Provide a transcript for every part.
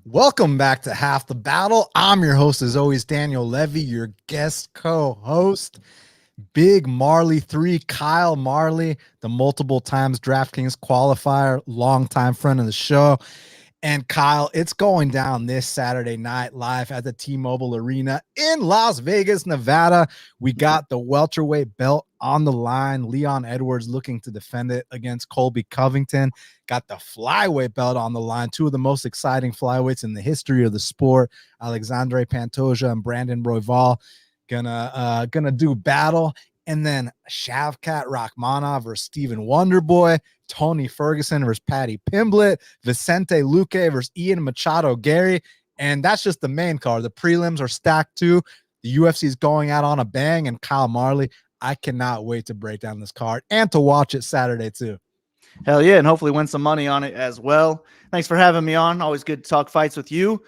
Welcome back to Half the Battle. I'm your host, as always, Daniel Levy, your guest co-host. Big Marley 3, Kyle Marley, the multiple times DraftKings qualifier, longtime friend of the show. And Kyle, it's going down this Saturday night live at the T-Mobile Arena in Las Vegas, Nevada. We got the welterweight belt on the line. Leon Edwards looking to defend it against Colby Covington. Got the flyweight belt on the line. Two of the most exciting flyweights in the history of the sport. Alexandre Pantoja and Brandon Royval gonna do battle. And then Shavkat Rkhmonov versus Stephen Wonderboy, Tony Ferguson versus Paddy Pimblett, Vicente Luque versus Ian Machado Garry. And that's just the main card. The prelims are stacked too. The UFC is going out on a bang, and Kyle Marley. I cannot wait to break down this card and to watch it Saturday too. Hell yeah, and hopefully win some money on it as well. Thanks for having me on. Always good to talk fights with you.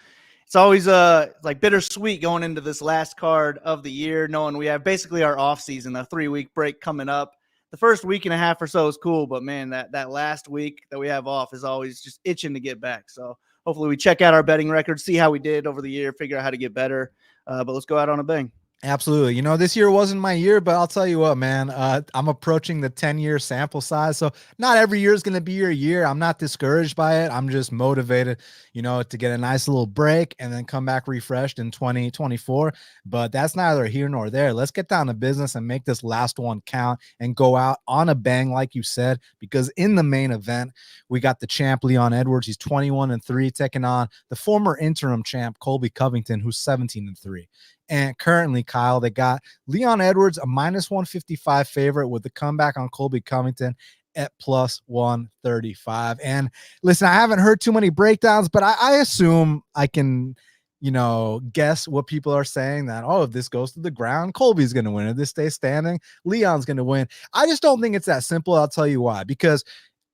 It's always like bittersweet going into this last card of the year, knowing we have basically our off season, a 3-week break coming up. The first week and a half or so is cool, but man, that last week that we have off is always just itching to get back. So hopefully we check out our betting record, see how we did over the year, figure out how to get better. But let's go out on a bang. Absolutely. You know, this year wasn't my year, but I'll tell you what, man, I'm approaching the 10-year sample size. So not every year is going to be your year. I'm not discouraged by it. I'm just motivated, to get a nice little break and then come back refreshed in 2024. But that's neither here nor there. Let's get down to business and make this last one count and go out on a bang, like you said, because in the main event, we got the champ, Leon Edwards. He's 21-3, taking on the former interim champ, Colby Covington, who's 17-3. And currently, Kyle, they got Leon Edwards, a -155 favorite with the comeback on Colby Covington at +135. And listen, I haven't heard too many breakdowns, but I assume I can, guess what people are saying that, if this goes to the ground, Colby's going to win. If this stays standing, Leon's going to win. I just don't think it's that simple. I'll tell you why. Because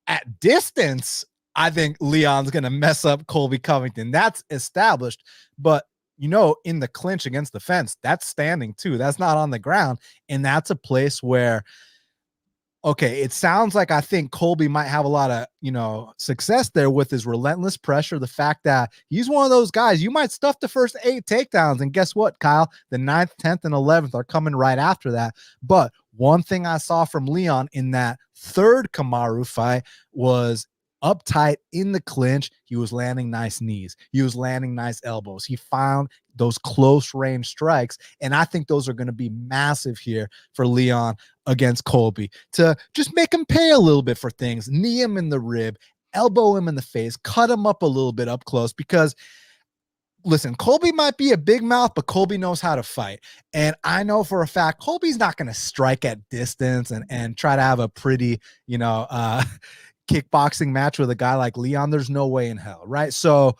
at distance, I think Leon's going to mess up Colby Covington. That's established. But in the clinch against the fence, that's standing too. That's not on the ground. And that's a place where, okay, it sounds like I think Colby might have a lot of, success there with his relentless pressure. The fact that he's one of those guys, you might stuff the first 8 takedowns. And guess what, Kyle? The 9th, 10th, and 11th are coming right after that. But one thing I saw from Leon in that third Kamaru fight was uptight in the clinch. He was landing nice knees. He was landing nice elbows. He found those close range strikes. And I think those are going to be massive here for Leon against Colby to just make him pay a little bit for things, knee him in the rib, elbow him in the face, cut him up a little bit up close because listen, Colby might be a big mouth, but Colby knows how to fight. And I know for a fact, Colby's not going to strike at distance and try to have a pretty, kickboxing match with a guy like Leon. There's no way in hell, right? So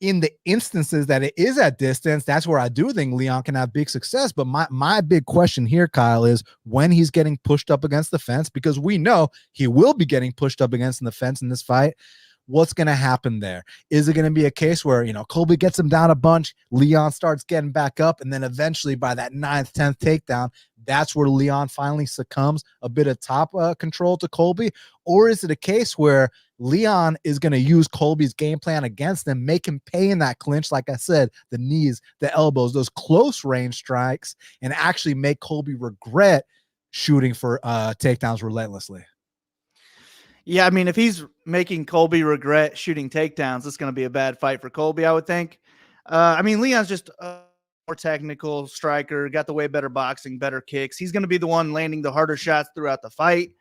in the instances that it is at distance, that's where I do think Leon can have big success. But my big question here, Kyle, is when he's getting pushed up against the fence, because we know he will be getting pushed up against the fence in this fight. What's going to happen there? Is it going to be a case where, Colby gets him down a bunch, Leon starts getting back up, and then eventually by that 9th, 10th takedown, that's where Leon finally succumbs a bit of top control to Colby? Or is it a case where Leon is going to use Colby's game plan against him, make him pay in that clinch, like I said, the knees, the elbows, those close range strikes, and actually make Colby regret shooting for takedowns relentlessly? Yeah, I mean, if he's making Colby regret shooting takedowns, it's going to be a bad fight for Colby, I would think. Leon's just a more technical striker, got the way better boxing, better kicks. He's going to be the one landing the harder shots throughout the fight.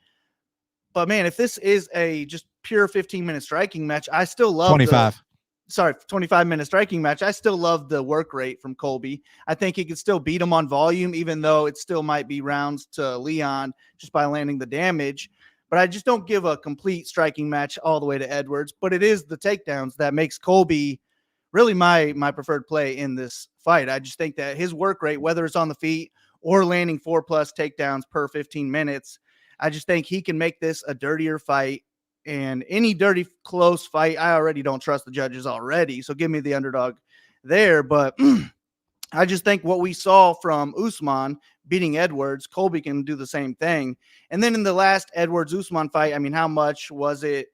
But, man, if this is a just pure 15-minute striking match, I still love 25-minute striking match. I still love the work rate from Colby. I think he could still beat him on volume, even though it still might be rounds to Leon just by landing the damage. But I just don't give a complete striking match all the way to Edwards. But it is the takedowns that makes Colby really my preferred play in this fight. I just think that his work rate, whether it's on the feet or landing 4+ takedowns per 15 minutes, I just think he can make this a dirtier fight. And any dirty, close fight, I already don't trust the judges already. So give me the underdog there. But I just think what we saw from Usman beating Edwards, Colby can do the same thing. And then in the last Edwards-Usman fight, how much was it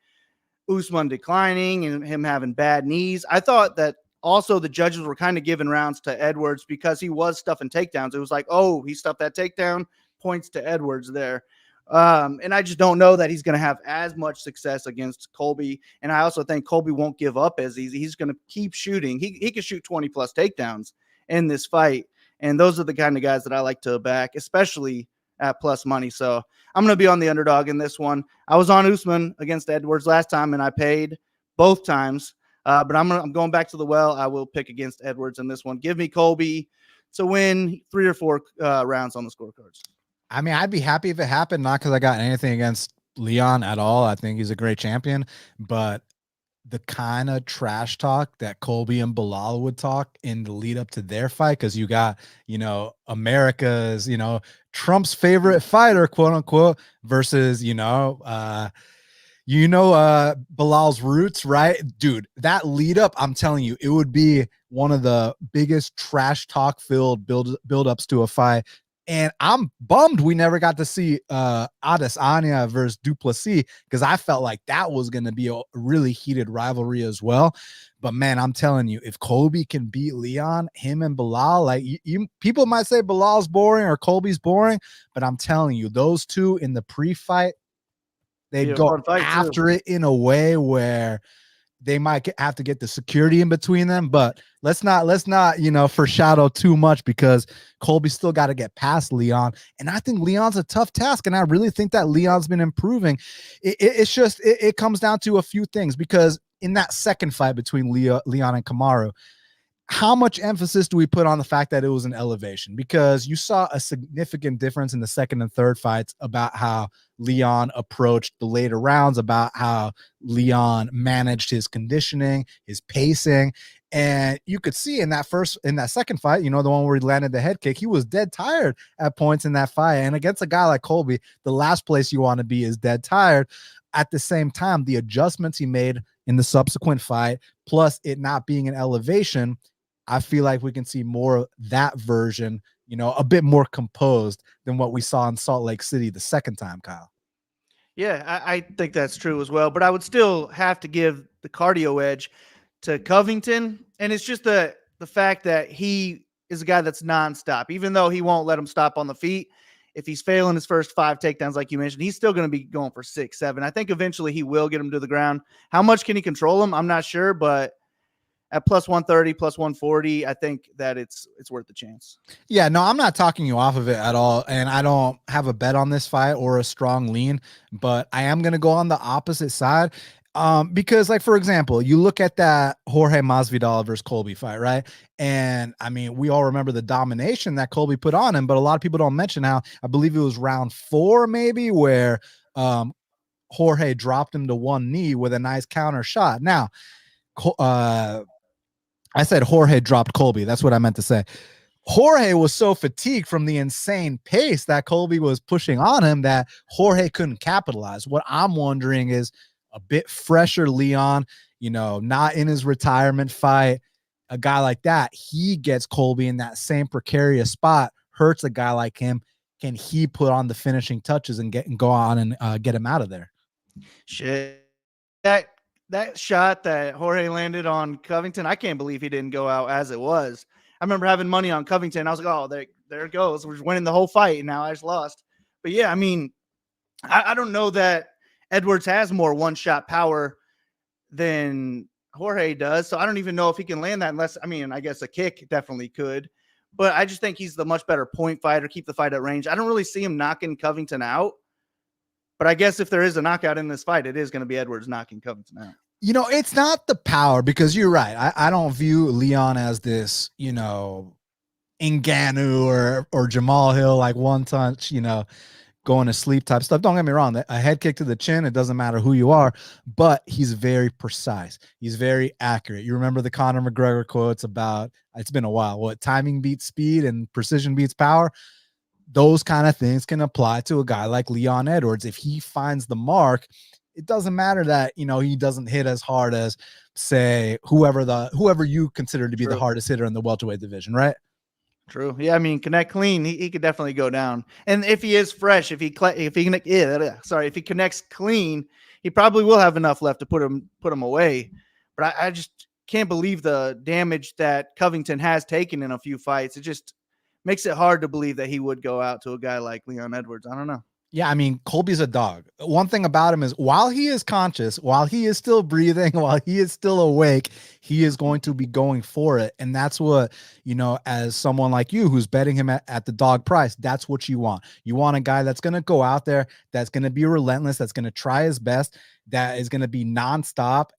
Usman declining and him having bad knees. I thought that also the judges were kind of giving rounds to Edwards because he was stuffing takedowns. It was like, oh, he stuffed that takedown, points to Edwards there. And I just don't know that he's going to have as much success against Colby. And I also think Colby won't give up as easy. He's going to keep shooting. He can shoot 20 plus takedowns in this fight. And those are the kind of guys that I like to back, especially at plus money. So I'm going to be on the underdog in this one. I was on Usman against Edwards last time, and I paid both times. But I'm going back to the well. I will pick against Edwards in this one. Give me Colby to win 3 or 4 rounds on the scorecards. I mean, I'd be happy if it happened, not because I got anything against Leon at all. I think he's a great champion, but the kind of trash talk that Colby and Bilal would talk in the lead up to their fight, because you got, America's, Trump's favorite fighter, quote unquote, versus, Bilal's roots, right? Dude, that lead up, I'm telling you, it would be one of the biggest trash talk filled build ups to a fight. And I'm bummed we never got to see Adesanya versus Duplessis, because I felt like that was going to be a really heated rivalry as well. But man, I'm telling you, if Colby can beat Leon, him and Bilal, like people might say Bilal's boring or Colby's boring, but I'm telling you, those two in the pre-fight, they'd go after it in a way where they might have to get the security in between them. But let's not, foreshadow too much, because Colby still got to get past Leon. And I think Leon's a tough task. And I really think that Leon's been improving. It comes down to a few things, because in that second fight between Leon and Kamaru, how much emphasis do we put on the fact that it was an elevation? Because you saw a significant difference in the second and third fights about how Leon approached the later rounds, about how Leon managed his conditioning, his pacing. And you could see in that second fight, the one where he landed the head kick, he was dead tired at points in that fight. And against a guy like Colby, the last place you want to be is dead tired. At the same time, the adjustments he made in the subsequent fight, plus it not being an elevation, I feel like we can see more of that version, a bit more composed than what we saw in Salt Lake City the second time, Kyle. Yeah, I think that's true as well. But I would still have to give the cardio edge to Covington. And it's just the fact that he is a guy that's nonstop, even though he won't let him stop on the feet. If he's failing his first 5 takedowns, like you mentioned, he's still going to be going for 6, 7. I think eventually he will get him to the ground. How much can he control him? I'm not sure, but at plus 130, plus 140, I think that it's worth the chance. Yeah, no, I'm not talking you off of it at all. And I don't have a bet on this fight or a strong lean, but I am going to go on the opposite side. Because, like, for example, you look at that Jorge Masvidal versus Colby fight, right? And I mean, we all remember the domination that Colby put on him, but a lot of people don't mention how, I believe it was round 4, maybe, where Jorge dropped him to one knee with a nice counter shot. Now, I said Jorge dropped Colby. That's what I meant to say. Jorge was so fatigued from the insane pace that Colby was pushing on him that Jorge couldn't capitalize. What I'm wondering is a bit fresher Leon, not in his retirement fight, a guy like that, he gets Colby in that same precarious spot, hurts a guy like him. Can he put on the finishing touches and go on and get him out of there? Shit. That shot that Jorge landed on Covington, I can't believe he didn't go out as it was. I remember having money on Covington. I was like, oh, there it goes. We're winning the whole fight, and now I just lost. But, yeah, I mean, I don't know that Edwards has more one-shot power than Jorge does, so I don't even know if he can land that unless, I guess a kick definitely could. But I just think he's the much better point fighter, keep the fight at range. I don't really see him knocking Covington out. But I guess if there is a knockout in this fight, it is going to be Edwards knocking Covington out. It's not the power, because you're right. I don't view Leon as this, Ngannou or Jamal Hill, like one touch, going to sleep type stuff. Don't get me wrong. A head kick to the chin, it doesn't matter who you are, but he's very precise. He's very accurate. You remember the Conor McGregor quotes about, it's been a while, what timing beats speed and precision beats power. Those kind of things can apply to a guy like Leon Edwards. If he finds the mark, it doesn't matter that, he doesn't hit as hard as, say, whoever you consider to be the hardest hitter in the welterweight division, right? True. Yeah, connect clean, he could definitely go down. And if he is fresh, if he connects clean, he probably will have enough left to put him away. But I just can't believe the damage that Covington has taken in a few fights. It just makes it hard to believe that he would go out to a guy like Leon Edwards. I don't know. Yeah, I mean, Colby's a dog. One thing about him is while he is conscious, while he is still breathing, while he is still awake, he is going to be going for it. And that's what, as someone like you who's betting him at the dog price, that's what you want. You want a guy that's going to go out there, that's going to be relentless, that's going to try his best, that is going to be nonstop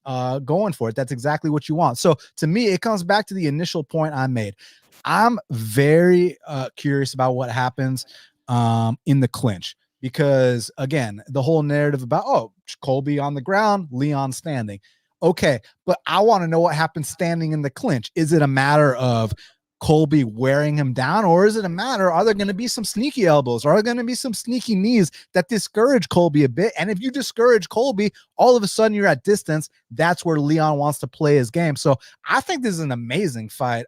going for it. That's exactly what you want. So to me, it comes back to the initial point I made. I'm very curious about what happens in the clinch. Because again, the whole narrative about, Colby on the ground, Leon standing. Okay, but I want to know what happens standing in the clinch. Is it a matter of Colby wearing him down, or is it a matter, are there going to be some sneaky elbows? Are there going to be some sneaky knees that discourage Colby a bit? And if you discourage Colby, all of a sudden you're at distance. That's where Leon wants to play his game. So I think this is an amazing fight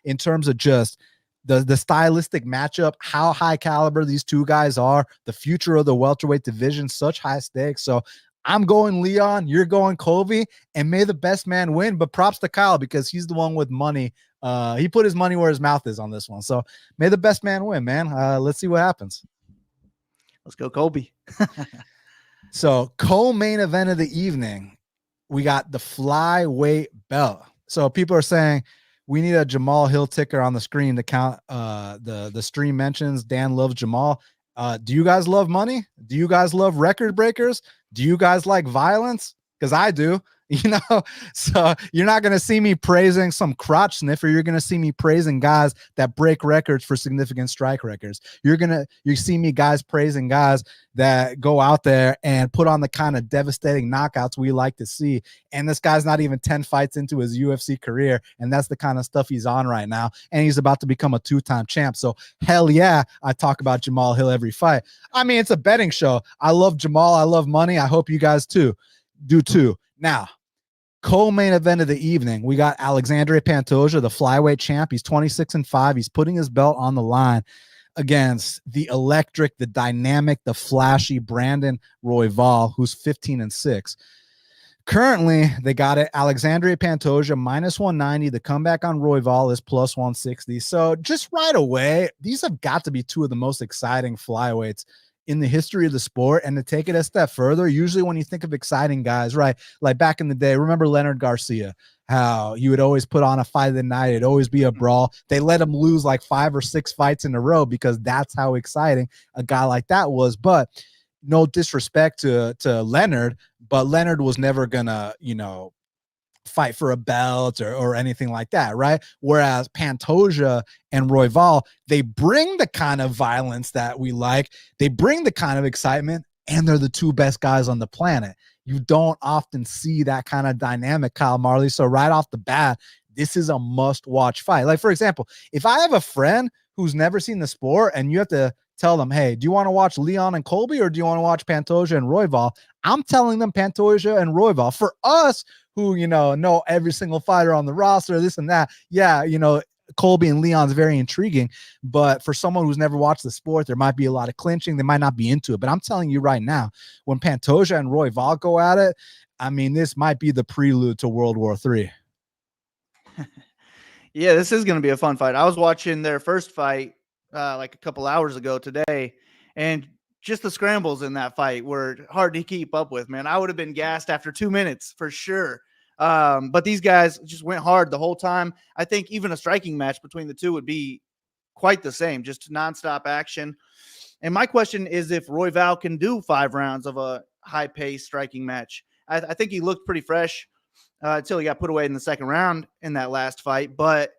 in terms of just the stylistic matchup, how high caliber these two guys are, the future of the welterweight division, such high stakes. So I'm going Leon, you're going Colby, and may the best man win. But props to Kyle because he's the one with money. He put his money where his mouth is on this one. So may the best man win, man. Let's see what happens. Let's go, Colby. So co-main event of the evening, we got the flyweight belt. So people are saying, we need a Jamal Hill ticker on the screen to count the stream mentions. Dan loves Jamal. Do you guys love money? Do you guys love record breakers? Do you guys like violence? Because I do. So you're not going to see me praising some crotch sniffer. You're going to see me praising guys that break records for significant strike records. You see me guys praising guys that go out there and put on the kind of devastating knockouts we like to see. And this guy's not even 10 fights into his UFC career. And that's the kind of stuff he's on right now. And he's about to become a 2-time champ. So hell yeah, I talk about Jamal Hill every fight. I mean, it's a betting show. I love Jamal. I love money. I hope you guys do too. Now, co-main event of the evening, we got Alexandre Pantoja, the flyweight champ. He's 26-5. He's putting his belt on the line against the electric, the dynamic, the flashy Brandon Royval, who's 15-6. Currently, they got it. Alexandre Pantoja -190. The comeback on Royval is +160. So just right away, these have got to be two of the most exciting flyweights in the history of the sport. And to take it a step further, usually when you think of exciting guys, right, like back in the day, remember Leonard Garcia, how he would always put on a fight of the night, it'd always be a brawl. They let him lose like 5 or 6 fights in a row because that's how exciting a guy like that was. But no disrespect to Leonard, but Leonard was never gonna fight for a belt or anything like that, right? Whereas Pantoja and Royval, they bring the kind of violence that we like, they bring the kind of excitement, and they're the two best guys on the planet. You don't often see that kind of dynamic, Kyle Marley. So right off the bat, this is a must-watch fight. Like, for example, if I have a friend who's never seen the sport and you have to tell them, hey, do you want to watch Leon and Colby or do you want to watch Pantoja and Royval? I'm telling them Pantoja and Royval. For us who, know every single fighter on the roster, this and that, yeah, Colby and Leon's very intriguing. But for someone who's never watched the sport, there might be a lot of clinching. They might not be into it. But I'm telling you right now, when Pantoja and Royval go at it, I mean, this might be the prelude to World War III. Yeah, this is going to be a fun fight. I was watching their first fight like a couple hours ago today, and just the scrambles in that fight were hard to keep up with, man. I would have been gassed after 2 minutes for sure. But these guys just went hard the whole time. I think even a striking match between the two would be quite the same, just nonstop action. And my question is if Royval can do 5 rounds of a high-paced striking match. I think he looked pretty fresh until he got put away in the second round in that last fight. But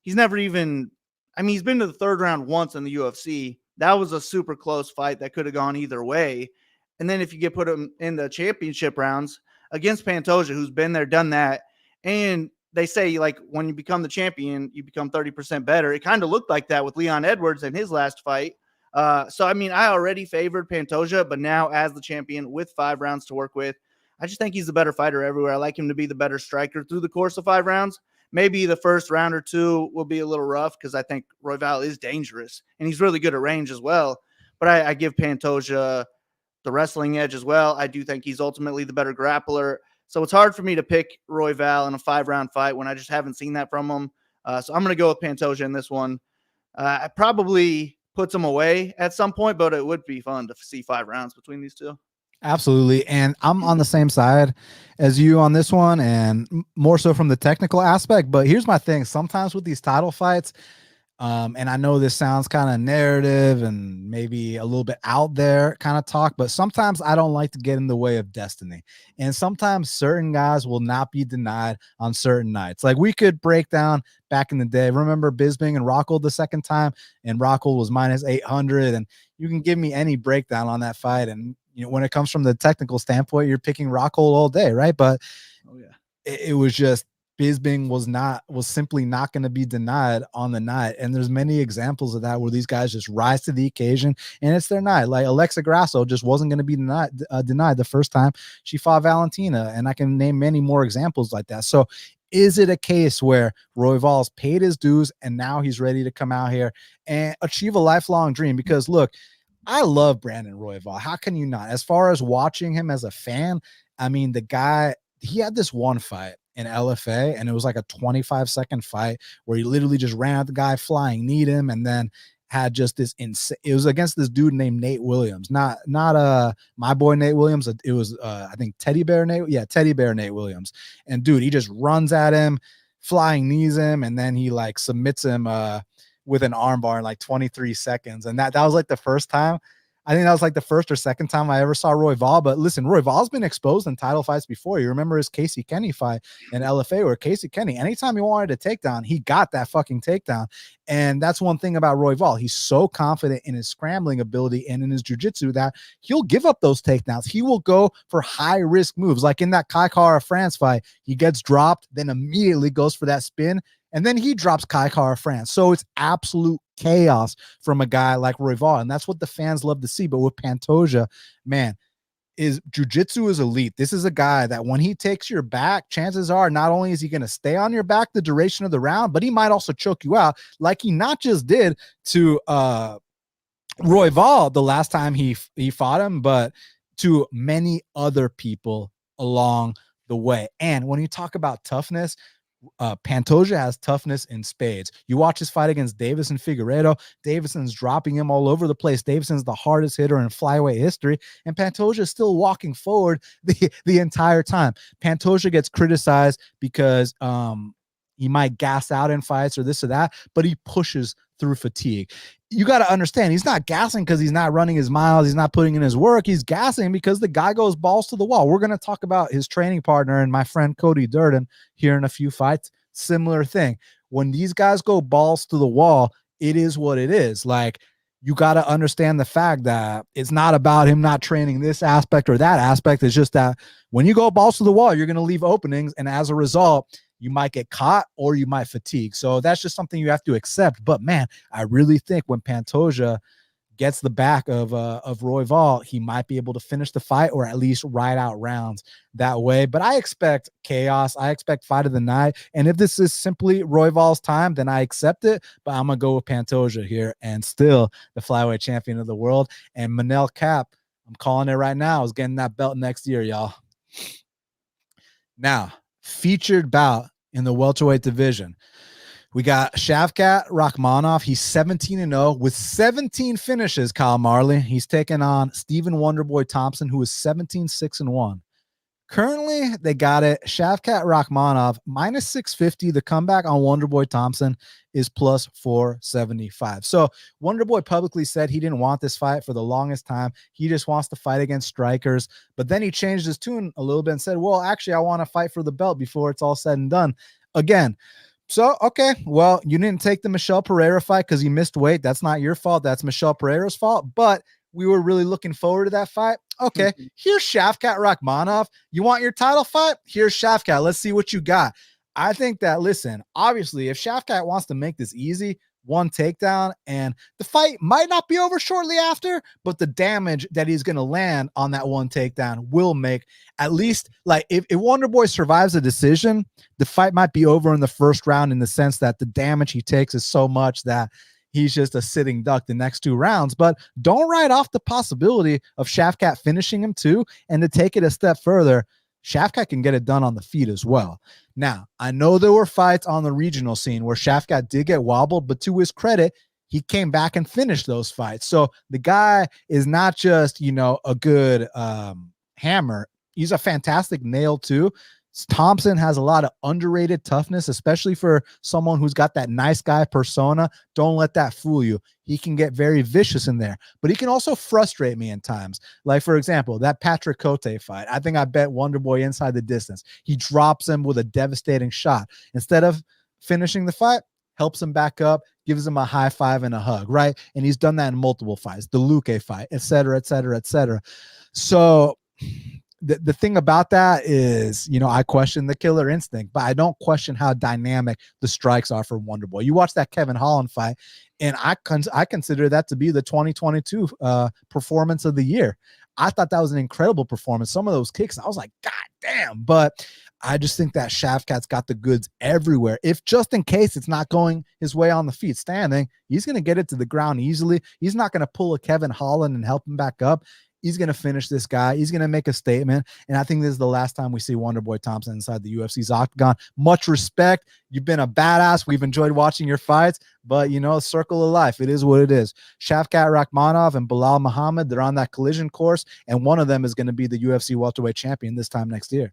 he's never even – I mean, he's been to the third round once in the UFC. That was a super close fight that could have gone either way. And then if you get put him in the championship rounds against Pantoja, who's been there, done that, and they say, like, when you become the champion, you become 30% better. It kind of looked like that with Leon Edwards in his last fight. So, I mean, I already favored Pantoja, but now as the champion with 5 rounds to work with, I just think he's the better fighter everywhere. I like him to be the better striker through the course of 5 rounds. Maybe the first round or two will be a little rough because I think Royval is dangerous, and he's really good at range as well. But I give Pantoja the wrestling edge as well. I do think he's ultimately the better grappler. So it's hard for me to pick Royval in a 5-round fight when I just haven't seen that from him. So I'm going to go with Pantoja in this one. I probably puts him away at some point, but it would be fun to see 5 rounds between these two. Absolutely. And I'm on the same side as you on this one, and more so from the technical aspect. But here's my thing. Sometimes with these title fights, and I know this sounds kind of narrative and maybe a little bit out there kind of talk, but sometimes I don't like to get in the way of destiny. And sometimes certain guys will not be denied on certain nights. Like we could break down back in the day. Remember Bisping and Rockhold the second time, and Rockhold was minus 800. And you can give me any breakdown on that fight. And, you know, when it comes from the technical standpoint, you're picking Rockhold all day, right? But it was just, Bisping was simply not going to be denied on the night. And there's many examples of that where these guys just rise to the occasion and it's their night. Like Alexa Grasso just wasn't going to be denied the first time she fought Valentina. And I can name many more examples like that. So is it a case where Royval's paid his dues and now he's ready to come out here and achieve a lifelong dream? Because look, I love Brandon Royval. How can you not? As far as watching him as a fan, I mean, the guy, he had this one fight in LFA, and it was like a 25-second fight where he literally just ran at the guy, flying kneed him, and then had just this insane. It was against this dude named Nate Williams, not my boy Nate Williams. It was I think Teddy Bear Nate Williams, and dude, he just runs at him, flying knees him, and then he like submits him with an armbar in like 23 seconds, and that was like the first time. I think that was like the first or second time I ever saw Royval. But listen, Royval's been exposed in title fights before. You remember his Casey Kenny fight in LFA, where Casey Kenny, anytime he wanted a takedown, he got that fucking takedown. And that's one thing about Royval. He's so confident in his scrambling ability and in his jiu-jitsu that he'll give up those takedowns. He will go for high-risk moves. Like in that Kai Kara France fight, he gets dropped, then immediately goes for that spin, and then he drops Kai Kara France. So it's absolute chaos from a guy like Royval, and that's what the fans love to see. But with Pantoja, man, is jiu-jitsu is elite. This is a guy that when he takes your back, chances are not only is he going to stay on your back the duration of the round, but he might also choke you out, like he not just did to Royval the last time he fought him, but to many other people along the way. And when you talk about toughness, Pantoja has toughness in spades. You watch his fight against Davison Figueiredo. Davison's dropping him all over the place. Davison's the hardest hitter in flyweight history, and Pantoja is still walking forward the entire time. Pantoja gets criticized because he might gas out in fights or this or that, but he pushes through fatigue. You got to understand, he's not gassing because he's not running his miles. He's not putting in his work. He's gassing because the guy goes balls to the wall. We're going to talk about his training partner and my friend Cody Durden here in a few fights. Similar thing. When these guys go balls to the wall, it is what it is. Like, you got to understand the fact that it's not about him not training this aspect or that aspect. It's just that when you go balls to the wall, you're going to leave openings. And as a result, you might get caught or you might fatigue. So that's just something you have to accept. But man, I really think when Pantoja gets the back of Royval, he might be able to finish the fight or at least ride out rounds that way. But I expect chaos. I expect fight of the night. And if this is simply Royval's time, then I accept it. But I'm going to go with Pantoja here, and still the flyweight champion of the world. And Manel Cap, I'm calling it right now, is getting that belt next year, y'all. Now, featured bout in the welterweight division. We got Shavkat Rkhmonov. He's 17-0 with 17 finishes, Kyle Marley. He's taken on Stephen Wonderboy Thompson, who is 17-6-1. Currently, they got it. Shavkat Rkhmonov minus 650. The comeback on Wonderboy Thompson is plus 475. So Wonderboy publicly said he didn't want this fight for the longest time. He just wants to fight against strikers. But then he changed his tune a little bit and said, well, actually, I want to fight for the belt before it's all said and done again. So, okay, well, you didn't take the Michelle Pereira fight because you missed weight. That's not your fault. That's Michelle Pereira's fault. But we were really looking forward to that fight. Okay, here's Shavkat Rkhmonov. You want your title fight? Here's Shavkat. Let's see what you got. I think that, listen, obviously, if Shavkat wants to make this easy, one takedown, and the fight might not be over shortly after, but the damage that he's going to land on that one takedown will make at least, like, if Wonderboy survives a decision, the fight might be over in the first round, in the sense that the damage he takes is so much that he's just a sitting duck the next 2 rounds. But don't write off the possibility of Shavkat finishing him too. And to take it a step further, Shavkat can get it done on the feet as well. Now, I know there were fights on the regional scene where Shavkat did get wobbled, but to his credit, he came back and finished those fights. So the guy is not just, a good hammer. He's a fantastic nail too. Thompson has a lot of underrated toughness, especially for someone who's got that nice guy persona. Don't let that fool you. He can get very vicious in there, but he can also frustrate me in times. Like, for example, that Patrick Cote fight. I think I bet Wonderboy inside the distance. He drops him with a devastating shot. Instead of finishing the fight, helps him back up, gives him a high five and a hug, right? And he's done that in multiple fights, the Luque fight, et cetera, et cetera, et cetera. So the thing about that is, I question the killer instinct, but I don't question how dynamic the strikes are for Wonderboy. You watch that Kevin Holland fight, and I consider that to be the 2022 performance of the year. I thought that was an incredible performance. Some of those kicks, I was like, God damn. But I just think that Shavkat's got the goods everywhere. If just in case it's not going his way on the feet standing, he's going to get it to the ground easily. He's not going to pull a Kevin Holland and help him back up. He's going to finish this guy. He's going to make a statement. And I think this is the last time we see Wonderboy Thompson inside the UFC's octagon. Much respect. You've been a badass. We've enjoyed watching your fights, but circle of life. It is what it is. Shavkat Rkhmonov and Belal Muhammad, they're on that collision course. And one of them is going to be the UFC welterweight champion this time next year.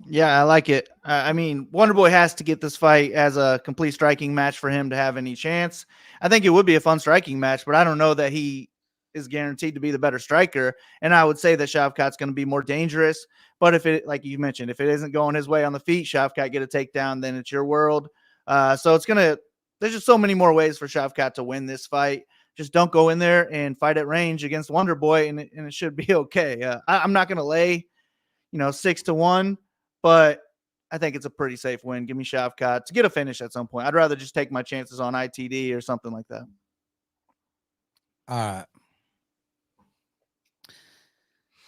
Yeah, I like it. Wonderboy has to get this fight as a complete striking match for him to have any chance. I think it would be a fun striking match, but I don't know that he is guaranteed to be the better striker. And I would say that Shavkat's going to be more dangerous. But if it, like you mentioned, if it isn't going his way on the feet, Shavkat get a takedown, then it's your world. So there's just so many more ways for Shavkat to win this fight. Just don't go in there and fight at range against Wonderboy, and it should be okay. I'm not going to lay, 6-1, but I think it's a pretty safe win. Give me Shavkat to get a finish at some point. I'd rather just take my chances on ITD or something like that. All right.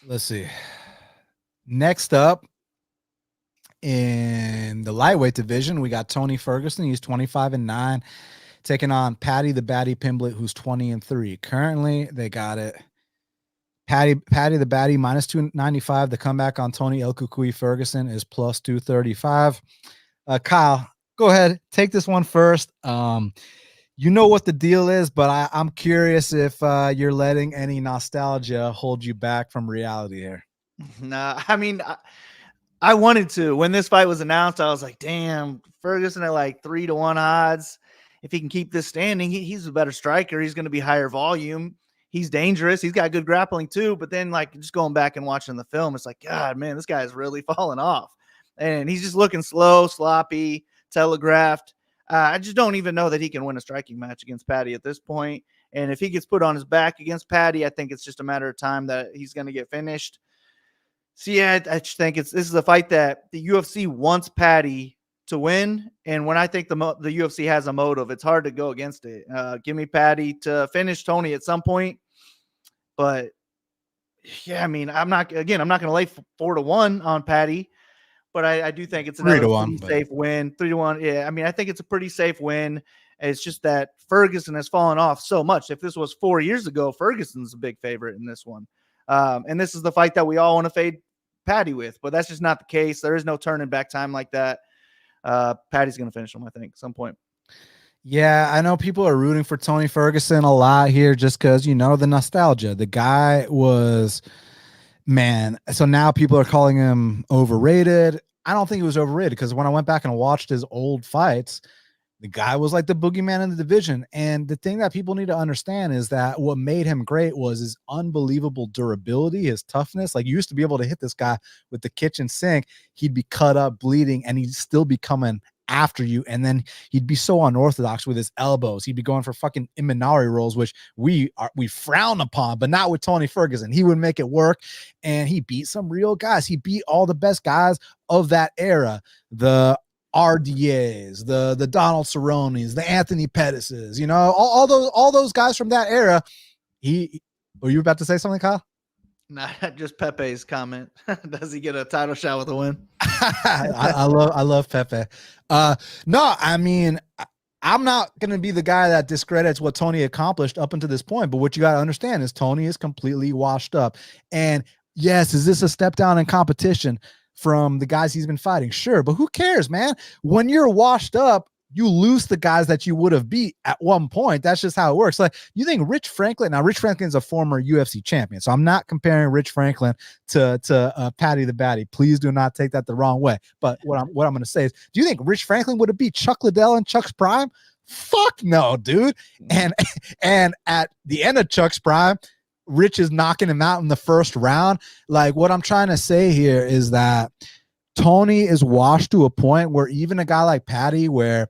Let's see. Next up in the lightweight division, we got Tony Ferguson. He's 25-9, taking on Paddy the Baddy Pimblett, who's 20-3. Currently, they got it. Paddy the Baddy minus 295. The comeback on Tony El Cucuy Ferguson is plus 235. Kyle, go ahead. Take this one first. You know what the deal is, but I'm curious if you're letting any nostalgia hold you back from reality here. Nah, I wanted to. When this fight was announced, I was like, damn, Ferguson at like 3-1 odds. If he can keep this standing, he's a better striker. He's going to be higher volume. He's dangerous. He's got good grappling too. But then, just going back and watching the film, it's like, God, man, this guy is really falling off. And he's just looking slow, sloppy, telegraphed. I just don't even know that he can win a striking match against Paddy at this point. And if he gets put on his back against Paddy, I think it's just a matter of time that he's going to get finished. So, yeah, I just think this is a fight that the UFC wants Paddy to win. And when I think the UFC has a motive, it's hard to go against it. Give me Paddy to finish Tony at some point. But, yeah, I'm not going to lay 4-1 on Paddy. But I do think it's another pretty safe win. 3-1. Yeah, I think it's a pretty safe win. It's just that Ferguson has fallen off so much. If this was 4 years ago, Ferguson's a big favorite in this one. And this is the fight that we all want to fade Paddy with. But that's just not the case. There is no turning back time like that. Paddy's going to finish him, I think, at some point. Yeah, I know people are rooting for Tony Ferguson a lot here just because, the nostalgia. The guy was... Man, so now people are calling him overrated. I don't think he was overrated because when I went back and watched his old fights, the guy was like the boogeyman in the division. And the thing that people need to understand is that what made him great was his unbelievable durability, his toughness. Like, you used to be able to hit this guy with the kitchen sink. He'd be cut up, bleeding, and he'd still be coming after you. And then he'd be so unorthodox with his elbows. He'd be going for fucking Imanari rolls, which we frown upon, but not with Tony Ferguson. He would make it work. And he beat some real guys. He beat all the best guys of that era. The RDAs, the Donald Cerrones, the Anthony Pettises, all those guys from that era. Were you about to say something, Kyle? Nah, just Pepe's comment. Does he get a title shot with a win? I love Pepe. No, I I'm not going to be the guy that discredits what Tony accomplished up until this point. But what you got to understand is Tony is completely washed up. And yes, is this a step down in competition from the guys he's been fighting? Sure. But who cares, man? When you're washed up, you lose the guys that you would have beat at one point. That's just how it works. Like, you think Rich Franklin, now Rich Franklin's a former UFC champion, so I'm not comparing Rich Franklin to Paddy the Baddy. Please do not take that the wrong way. But what I'm going to say is, do you think Rich Franklin would have beat Chuck Liddell in Chuck's prime? Fuck no, dude. And at the end of Chuck's prime, Rich is knocking him out in the first round. Like, what I'm trying to say here is that Tony is washed to a point where even a guy like Paddy, where,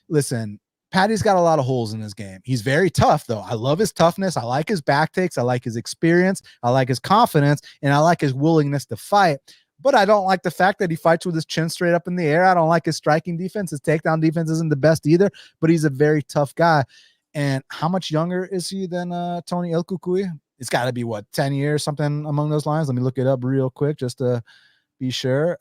listen, Paddy's got a lot of holes in his game. He's very tough, though. I love his toughness. I like his back takes. I like his experience. I like his confidence, and I like his willingness to fight. But I don't like the fact that he fights with his chin straight up in the air. I don't like his striking defense. His takedown defense isn't the best either, but he's a very tough guy. And how much younger is he than Tony El Cucuy? It's got to be, what, 10 years, something among those lines? Let me look it up real quick just to be sure.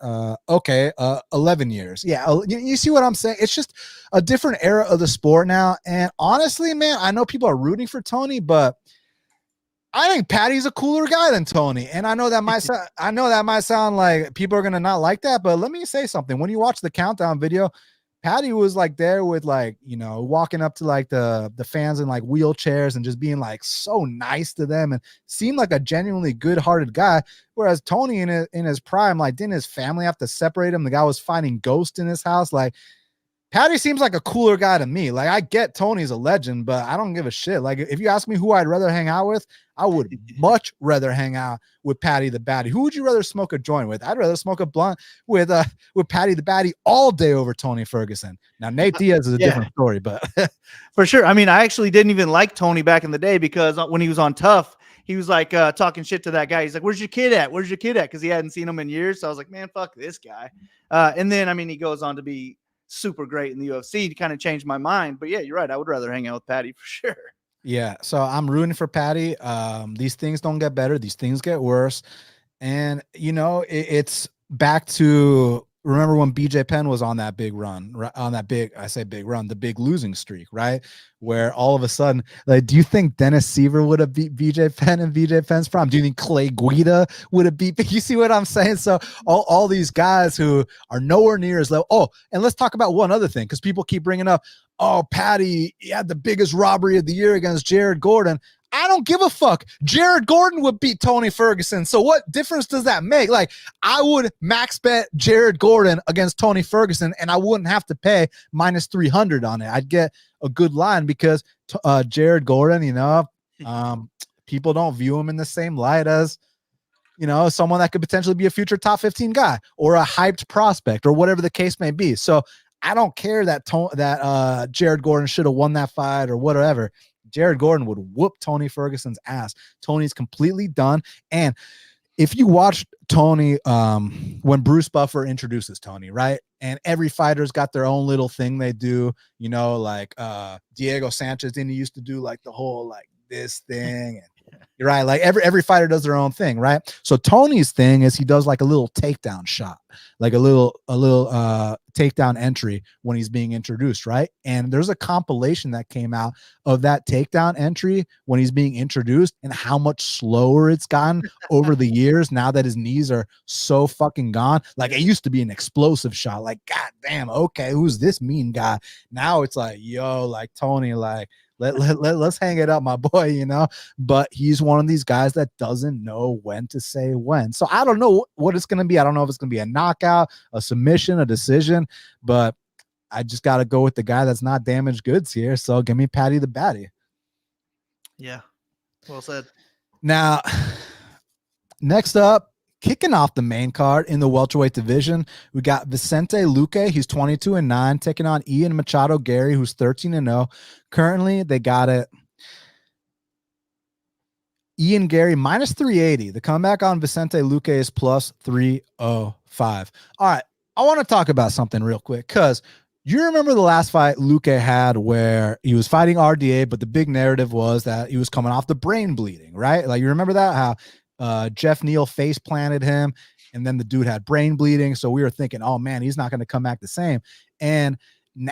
Okay, 11 years. Yeah, you see what I'm saying? It's just a different era of the sport now. And honestly, man, I know people are rooting for Tony, but I think Paddy's a cooler guy than Tony. And I know that might sound like people are gonna not like that, but let me say something. When you watch the countdown video, Paddy was like there with, like, you know, walking up to like the fans in like wheelchairs and just being like so nice to them and seemed like a genuinely good-hearted guy. Whereas Tony in his prime, like, didn't his family have to separate him? The guy was fighting ghosts in his house. Like, Paddy seems like a cooler guy to me. Like, I get Tony's a legend, but I don't give a shit. Like, if you ask me who I'd rather hang out with, I would much rather hang out with Paddy the Baddy. Who would you rather smoke a joint with? I'd rather smoke a blunt with Paddy the Baddy all day over Tony Ferguson. Now, Nate Diaz is a different story, but for sure. I mean, I actually didn't even like Tony back in the day, because when he was on Tough, he was like talking shit to that guy. He's like, "Where's your kid at? Where's your kid at?" Because he hadn't seen him in years. So I was like, man, fuck this guy. And then, I mean, he goes on to be super great in the UFC to kind of change my mind. But yeah, you're right. I would rather hang out with Paddy for sure. Yeah, so I'm rooting for Paddy. These things don't get better. These things get worse. And, you know, it's back to, remember when BJ Penn was on that big run, the big losing streak, right? Where all of a sudden, like, do you think Dennis Seaver would have beat BJ Penn and BJ Penn's prime? Do you think Clay Guida would have beat? You see what I'm saying? So all these guys who are nowhere near as low. Oh, and let's talk about one other thing, because people keep bringing up, oh, Paddy, he had the biggest robbery of the year against Jared Gordon. I don't give a fuck. Jared Gordon would beat Tony Ferguson. So what difference does that make? Like, I would max bet Jared Gordon against Tony Ferguson, and I wouldn't have to pay minus 300 on it. I'd get a good line, because Jared Gordon, you know, people don't view him in the same light as, you know, someone that could potentially be a future top 15 guy or a hyped prospect or whatever the case may be. So I don't care that Jared Gordon should have won that fight or whatever. Jared Gordon would whoop Tony Ferguson's ass. Tony's completely done. And if you watch Tony, when Bruce Buffer introduces Tony, right? And every fighter's got their own little thing they do, you know, like Diego Sanchez didn't used to do like the whole like this thing, and you're right, like every fighter does their own thing, right? So Tony's thing is he does like a little takedown shot, like a little takedown entry when he's being introduced, right? And there's a compilation that came out of that takedown entry when he's being introduced and how much slower it's gotten over the years now that his knees are so fucking gone. Like, it used to be an explosive shot, like, god damn, okay, who's this mean guy? Now it's like, yo, like, Tony, like, let's hang it up, my boy, you know. But he's one of these guys that doesn't know when to say when. So I don't know what it's going to be. I don't know if it's going to be a knockout, a submission, a decision, but I just got to go with the guy that's not damaged goods here. So give me Paddy the Baddy. Yeah, well said. Now, next up, kicking off the main card in the welterweight division, we got Vicente Luque. He's 22-9, taking on Ian Machado Garry, who's 13-0. Currently, they got it. Ian Garry minus 380. The comeback on Vicente Luque is plus 305. All right, I want to talk about something real quick, because you remember the last fight Luque had where he was fighting RDA, but the big narrative was that he was coming off the brain bleeding, right? Like, you remember that, how Jeff Neal face planted him, and then the dude had brain bleeding. So we were thinking, oh man, he's not going to come back the same. And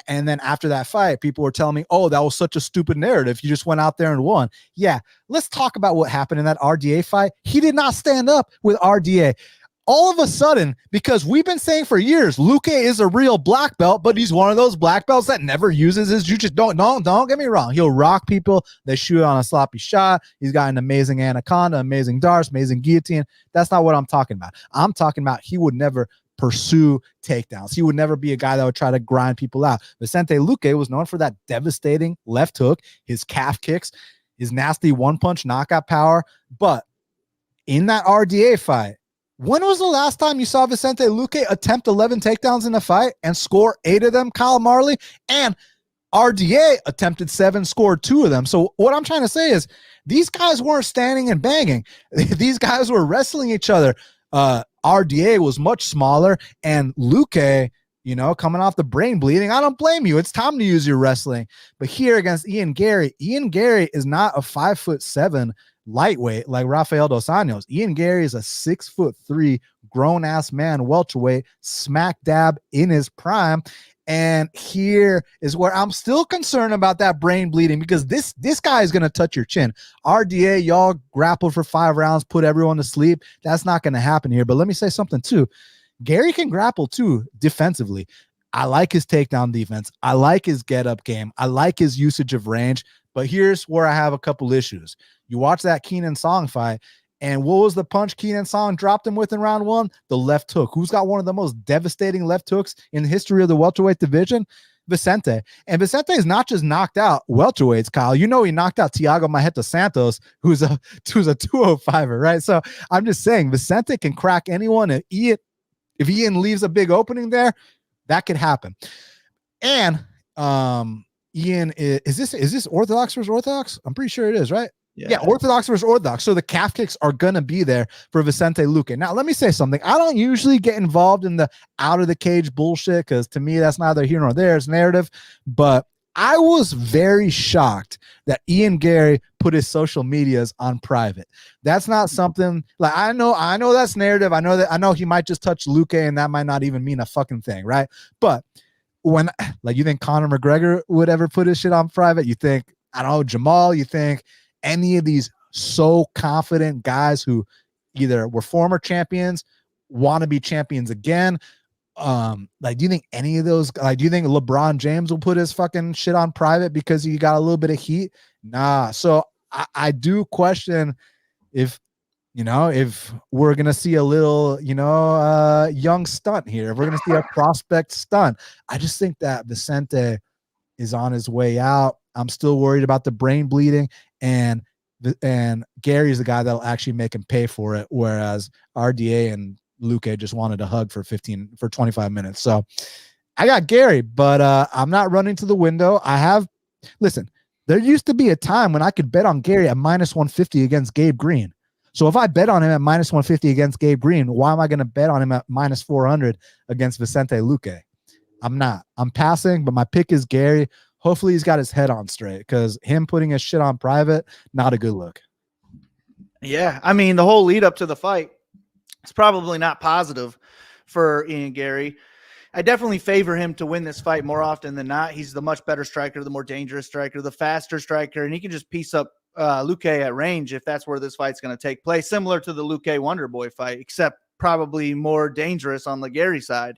And then after that fight, people were telling me, oh, that was such a stupid narrative. You just went out there and won. Yeah, let's talk about what happened in that RDA fight. He did not stand up with RDA. All of a sudden, because we've been saying for years, Luque is a real black belt, but he's one of those black belts that never uses his jiu-jitsu. Don't get me wrong. He'll rock people. They shoot on a sloppy shot. He's got an amazing anaconda, amazing darts, amazing guillotine. That's not what I'm talking about. I'm talking about he would never pursue takedowns. He would never be a guy that would try to grind people out. Vicente Luque was known for that devastating left hook, his calf kicks, his nasty one-punch knockout power. But in that RDA fight, when was the last time you saw Vicente Luque attempt 11 takedowns in a fight and score 8 of them, Kyle Marley? And RDA attempted 7, scored 2 of them. So what I'm trying to say is these guys weren't standing and banging. These guys were wrestling each other. RDA was much smaller, and Luque, coming off the brain bleeding, I don't blame you. It's time to use your wrestling. But here against Ian Garry is not a 5'7" lightweight like Rafael dos Anjos. Ian Garry is a 6'3" grown-ass man, welterweight, smack dab in his prime. And here is where I'm still concerned about that brain bleeding, because this guy is going to touch your chin. RDA, y'all grappled for 5 rounds, put everyone to sleep. That's not going to happen here. But let me say something too. Garry can grapple too defensively. I like his takedown defense. I like his get-up game. I like his usage of range. But here's where I have a couple issues. You watch that Keenan Song fight, and what was the punch Keenan Song dropped him with in round 1? The left hook. Who's got one of the most devastating left hooks in the history of the welterweight division? Vicente. And Vicente is not just knocked out welterweights, Kyle. He knocked out Thiago Marreta Santos, who's a 205er, right? So I'm just saying Vicente can crack anyone. And if Ian leaves a big opening there, that could happen. And Ian, is this Orthodox versus Orthodox? I'm pretty sure it is, right? Yeah, Orthodox versus Orthodox. So the calf kicks are going to be there for Vicente Luque. Now, let me say something. I don't usually get involved in the out of the cage bullshit, because to me, that's neither here nor there. It's narrative. But I was very shocked that Ian Garry put his social medias on private. That's not something like I know that's narrative. I know he might just touch Luque, and that might not even mean a fucking thing, right? But when, like, you think Conor McGregor would ever put his shit on private? You think, I don't know, Jamal, you think any of these so confident guys who either were former champions, want to be champions again, do you think any of those, do you think LeBron James will put his fucking shit on private because he got a little bit of heat? Nah. So I do question if we're going to see a little, young stunt here, if we're going to see a prospect stunt. I just think that Vicente is on his way out. I'm still worried about the brain bleeding, and Garry is the guy that'll actually make him pay for it, whereas RDA and Luque just wanted a hug for 25 minutes. So I got Garry, but I'm not running to the window. Listen, there used to be a time when I could bet on Garry at -150 against Gabe Green. So if I bet on him at -150 against Gabe Green, why am I going to bet on him at -400 against Vicente Luque? I'm not. I'm passing, but my pick is Garry. Hopefully he's got his head on straight, because him putting his shit on private, not a good look. Yeah, I mean, the whole lead up to the fight, it's probably not positive for Ian Garry. I definitely favor him to win this fight more often than not. He's the much better striker, the more dangerous striker, the faster striker, and he can just piece up Luque at range if that's where this fight's going to take place, similar to the Luque Wonderboy fight, except probably more dangerous on the Garry side.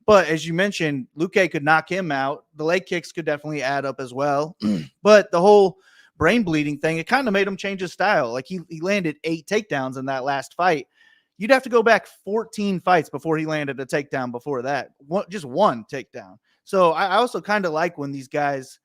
But as you mentioned, Luque could knock him out. The leg kicks could definitely add up as well. But the whole brain bleeding thing, it kind of made him change his style. Like he landed 8 takedowns in that last fight. You'd have to go back 14 fights before he landed a takedown before that. Just one takedown. So I also kind of like when these guys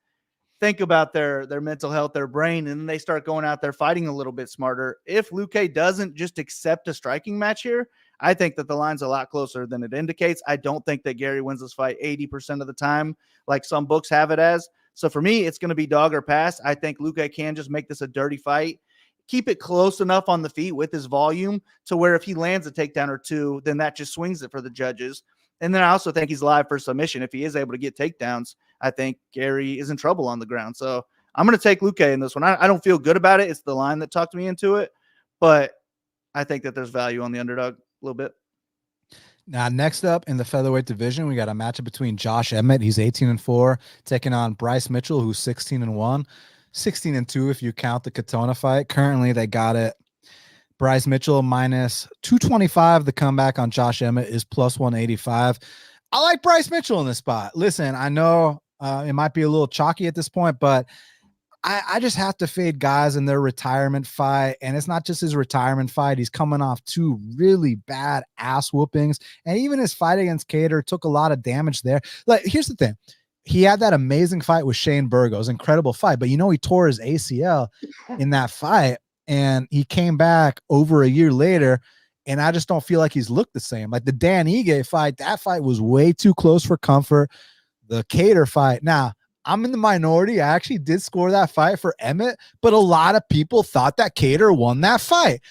think about their mental health, their brain, and then they start going out there fighting a little bit smarter. If Luque doesn't just accept a striking match here, I think that the line's a lot closer than it indicates. I don't think that Garry wins this fight 80% of the time, like some books have it as. So for me, it's going to be dog or pass. I think Luque can just make this a dirty fight, keep it close enough on the feet with his volume to where if he lands a takedown or two, then that just swings it for the judges. And then I also think he's live for submission. If he is able to get takedowns, I think Garry is in trouble on the ground. So I'm going to take Luque in this one. I don't feel good about it. It's the line that talked me into it, but I think that there's value on the underdog a little bit. Now, next up in the featherweight division, we got a matchup between Josh Emmett. He's 18-4, taking on Bryce Mitchell, who's 16-1, 16-2 if you count the Katona fight. Currently, they got it. Bryce Mitchell minus 225. The comeback on Josh Emmett is plus 185. I like Bryce Mitchell in this spot. Listen, I know it might be a little chalky at this point, but I just have to fade guys in their retirement fight. And it's not just his retirement fight. He's coming off two really bad ass whoopings. And even his fight against Cater took a lot of damage there. Like, here's the thing. He had that amazing fight with Shane Burgos, incredible fight. But, he tore his ACL in that fight. And he came back over a year later. And I just don't feel like he's looked the same. Like the Dan Ige fight, that fight was way too close for comfort. The Cater fight. Now, I'm in the minority. I actually did score that fight for Emmett, but a lot of people thought that Cater won that fight.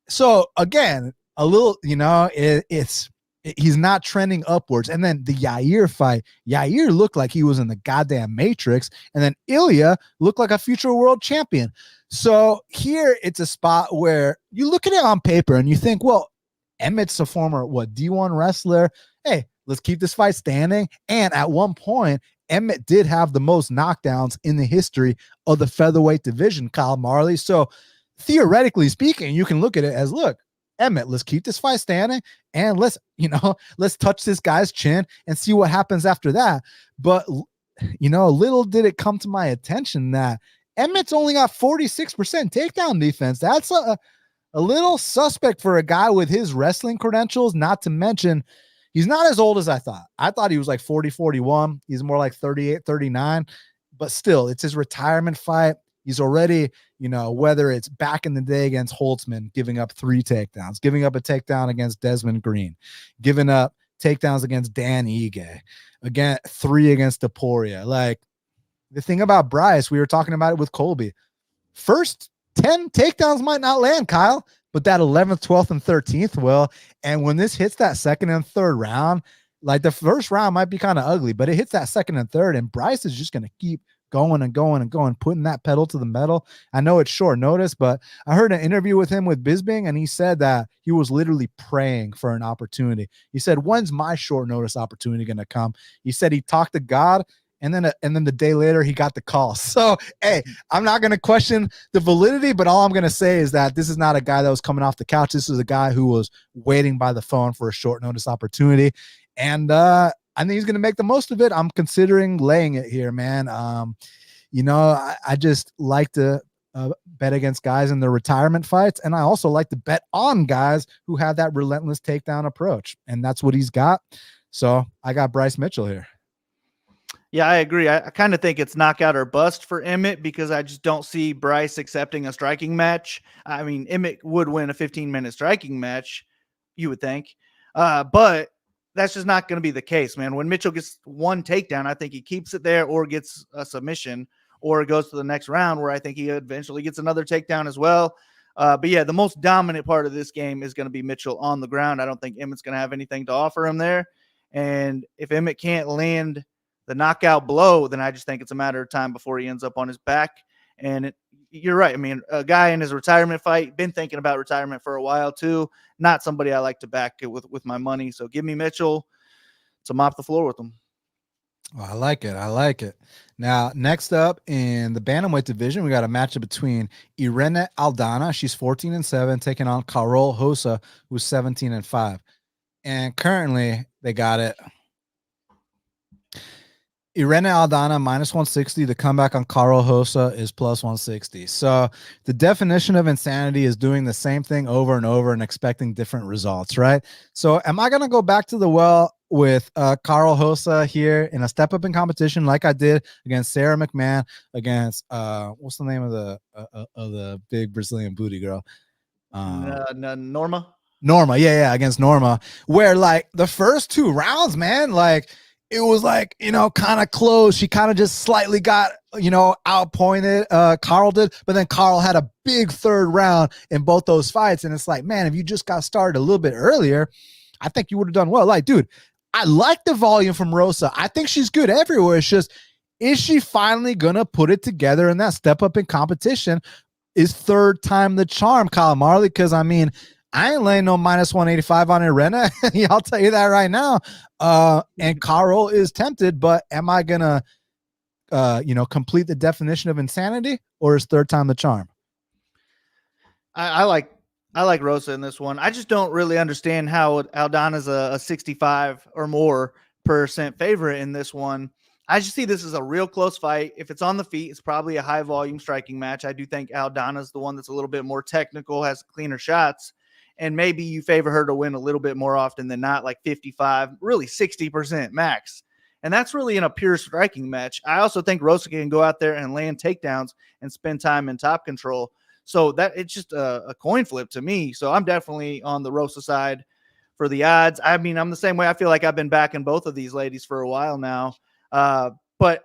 So again, a little, he's not trending upwards. And then the Yair fight, Yair looked like he was in the goddamn Matrix. And then Ilya looked like a future world champion. So here it's a spot where you look at it on paper and you think, well, Emmett's a former, D1 wrestler. Hey, let's keep this fight standing. And at one point, Emmett did have the most knockdowns in the history of the featherweight division, Kyle Marley. So theoretically speaking, you can look at it as, look, Emmett, let's keep this fight standing and let's touch this guy's chin and see what happens after that. But, little did it come to my attention that Emmett's only got 46% takedown defense. That's a little suspect for a guy with his wrestling credentials, not to mention he's not as old as I thought. I thought he was like 40, 41. He's more like 38, 39. But still, it's his retirement fight. He's already, whether it's back in the day against Holtzman, giving up 3 takedowns, giving up a takedown against Desmond Green, giving up takedowns against Dan Ige, again, 3 against Deporia. Like, the thing about Bryce, we were talking about it with Colby. First 10 takedowns might not land, Kyle, but that 11th, 12th, and 13th will. And when this hits that second and third round, like the first round might be kind of ugly, but it hits that second and third, and Bryce is just going to keep going and going and going, putting that pedal to the metal. I know it's short notice, but I heard an interview with him with Bisping, and he said that he was literally praying for an opportunity. He said, when's my short notice opportunity going to come? He said he talked to God, and then the day later he got the call. So, hey, I'm not going to question the validity, but all I'm going to say is that this is not a guy that was coming off the couch. This is a guy who was waiting by the phone for a short notice opportunity. And I think he's going to make the most of it. I'm considering laying it here, man. I just like to bet against guys in their retirement fights. And I also like to bet on guys who have that relentless takedown approach. And that's what he's got. So I got Bryce Mitchell here. Yeah, I agree. I kind of think it's knockout or bust for Emmett because I just don't see Bryce accepting a striking match. I mean, Emmett would win a 15-minute striking match, you would think. But that's just not going to be the case, man. When Mitchell gets one takedown, I think he keeps it there or gets a submission or goes to the next round where I think he eventually gets another takedown as well. But yeah, the most dominant part of this game is going to be Mitchell on the ground. I don't think Emmett's going to have anything to offer him there. And if Emmett can't land the knockout blow, then I just think it's a matter of time before he ends up on his back. And you're right. I mean, a guy in his retirement fight, been thinking about retirement for a while too. Not somebody I like to back with my money. So give me Mitchell to mop the floor with him. Well, I like it. Now, next up in the bantamweight division, we got a matchup between Irene Aldana. She's 14-7, taking on Karol Rosa, who's 17-5. And currently they got it. Irene Aldana minus 160. The comeback on Karol Rosa is plus 160. So the definition of insanity is doing the same thing over and over and expecting different results, right? So am I going to go back to the well with Karol Rosa here in a step up in competition like I did against Sarah McMahon, against what's the name of the big Brazilian booty girl? Norma? Norma, yeah, against Norma, where like the first 2 rounds, man, like it was like, kind of close. She kind of just slightly got, outpointed. Karol did, but then Karol had a big third round in both those fights. And it's like, man, if you just got started a little bit earlier, I think you would have done well. Like, dude, I like the volume from Rosa. I think she's good everywhere. It's just, is she finally going to put it together in that step up in competition? Is third time the charm, Kyle Marley? Because, I mean, I ain't laying no minus 185 on Irene. I'll tell you that right now. And Karol is tempted, but am I gonna complete the definition of insanity, or is third time the charm? I like Rosa in this one. I just don't really understand how Aldana's a 65 or more % favorite in this one. I just see this as a real close fight. If it's on the feet, it's probably a high volume striking match. I do think Aldana's the one that's a little bit more technical, has cleaner shots, and maybe you favor her to win a little bit more often than not, like 55, really 60% max. And that's really in a pure striking match. I also think Rosa can go out there and land takedowns and spend time in top control. So that it's just a coin flip to me. So I'm definitely on the Rosa side for the odds. I mean, I'm the same way. I feel like I've been backing both of these ladies for a while now. But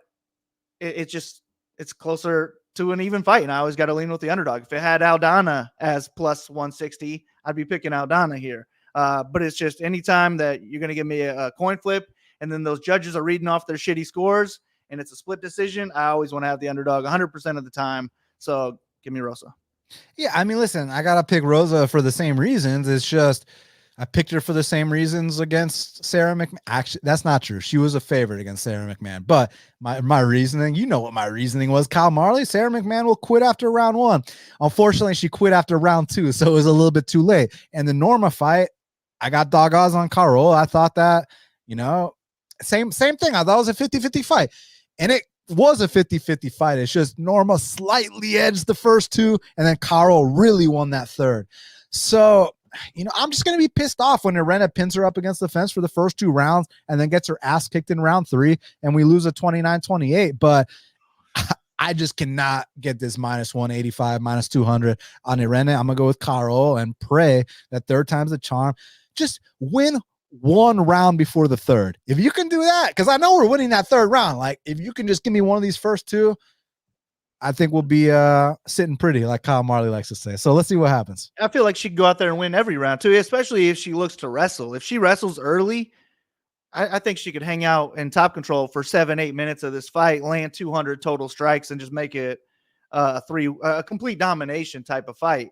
it's closer to an even fight. And I always got to lean with the underdog. If it had Aldana as plus 160, I'd be picking Aldana here. But it's just anytime that you're going to give me a coin flip and then those judges are reading off their shitty scores and it's a split decision, I always want to have the underdog 100% of the time. So give me Rosa. Yeah, I mean, listen, I got to pick Rosa for the same reasons. It's just I picked her for the same reasons against Sarah McMahon. Actually, that's not true. She was a favorite against Sarah McMahon. But my reasoning, you know what my reasoning was. Kyle Marley, Sarah McMahon will quit after round 1. Unfortunately, she quit after round 2, so it was a little bit too late. And the Norma fight, I got dog odds on Karol. I thought that, same thing. I thought it was a 50-50 fight. And it was a 50-50 fight. It's just Norma slightly edged the first 2, and then Karol really won that third. So, I'm just going to be pissed off when Irene pins her up against the fence for the first 2 rounds and then gets her ass kicked in round 3 and we lose a 29-28. But I just cannot get this minus 185, minus 200 on Irene. I'm going to go with Karol and pray that third time's the charm. Just win 1 round before the third. If you can do that, because I know we're winning that third round. Like, if you can just give me one of these first 2, I think we'll be sitting pretty, like Kyle Marley likes to say. So let's see what happens. I feel like she could go out there and win every round too, especially if she looks to wrestle. If she wrestles early, I think she could hang out in top control for 7-8 minutes of this fight, land 200 total strikes, and just make it a complete domination type of fight.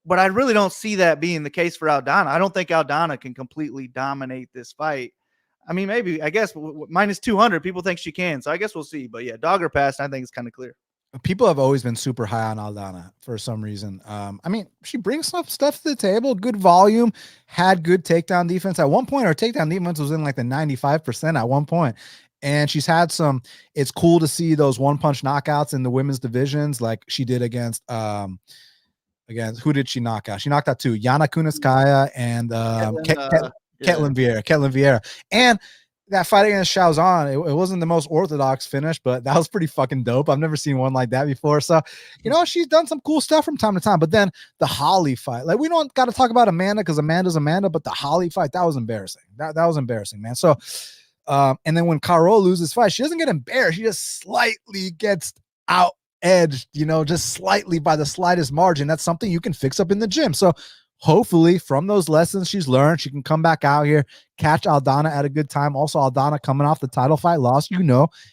But I really don't see that being the case for Aldana. I don't think Aldana can completely dominate this fight. I mean, maybe, I guess, minus 200, people think she can. So I guess we'll see. But yeah, dog or pass, I think it's kind of clear. People have always been super high on Aldana for some reason. I mean, she brings stuff to the table, good volume, had good takedown defense. At one point, her takedown defense was in like the 95% at one point. And she's had some, it's cool to see those one-punch knockouts in the women's divisions like she did against who did she knock out? She knocked out 2, Yana Kunitskaya and Ketlen Vieira. And that fight against Xiaozan, it wasn't the most orthodox finish, but that was pretty fucking dope. I've never seen one like that before. So, she's done some cool stuff from time to time. But then the Holly fight, like, we don't got to talk about Amanda because Amanda's Amanda, but the Holly fight, that was embarrassing. That was embarrassing, man. So, and then when Karol loses fight, she doesn't get embarrassed. She just slightly gets out edged, just slightly by the slightest margin. That's something you can fix up in the gym. So hopefully from those lessons she's learned, she can come back out here, catch Aldana at a good time. Also, Aldana coming off the title fight loss.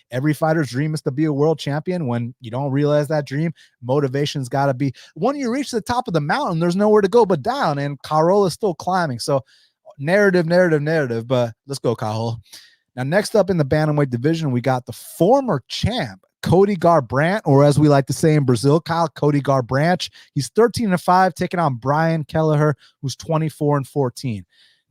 Every fighter's dream is to be a world champion. When you don't realize that dream, motivation's got to be, when you reach the top of the mountain, there's nowhere to go but down, and Karol is still climbing. So narrative, but let's go, Karol. Now, next up in the bantamweight division, we got the former champ, Cody Garbrandt, or as we like to say in Brazil, Cody Garbrandt. He's 13-5, taking on Brian Kelleher, who's 24-14.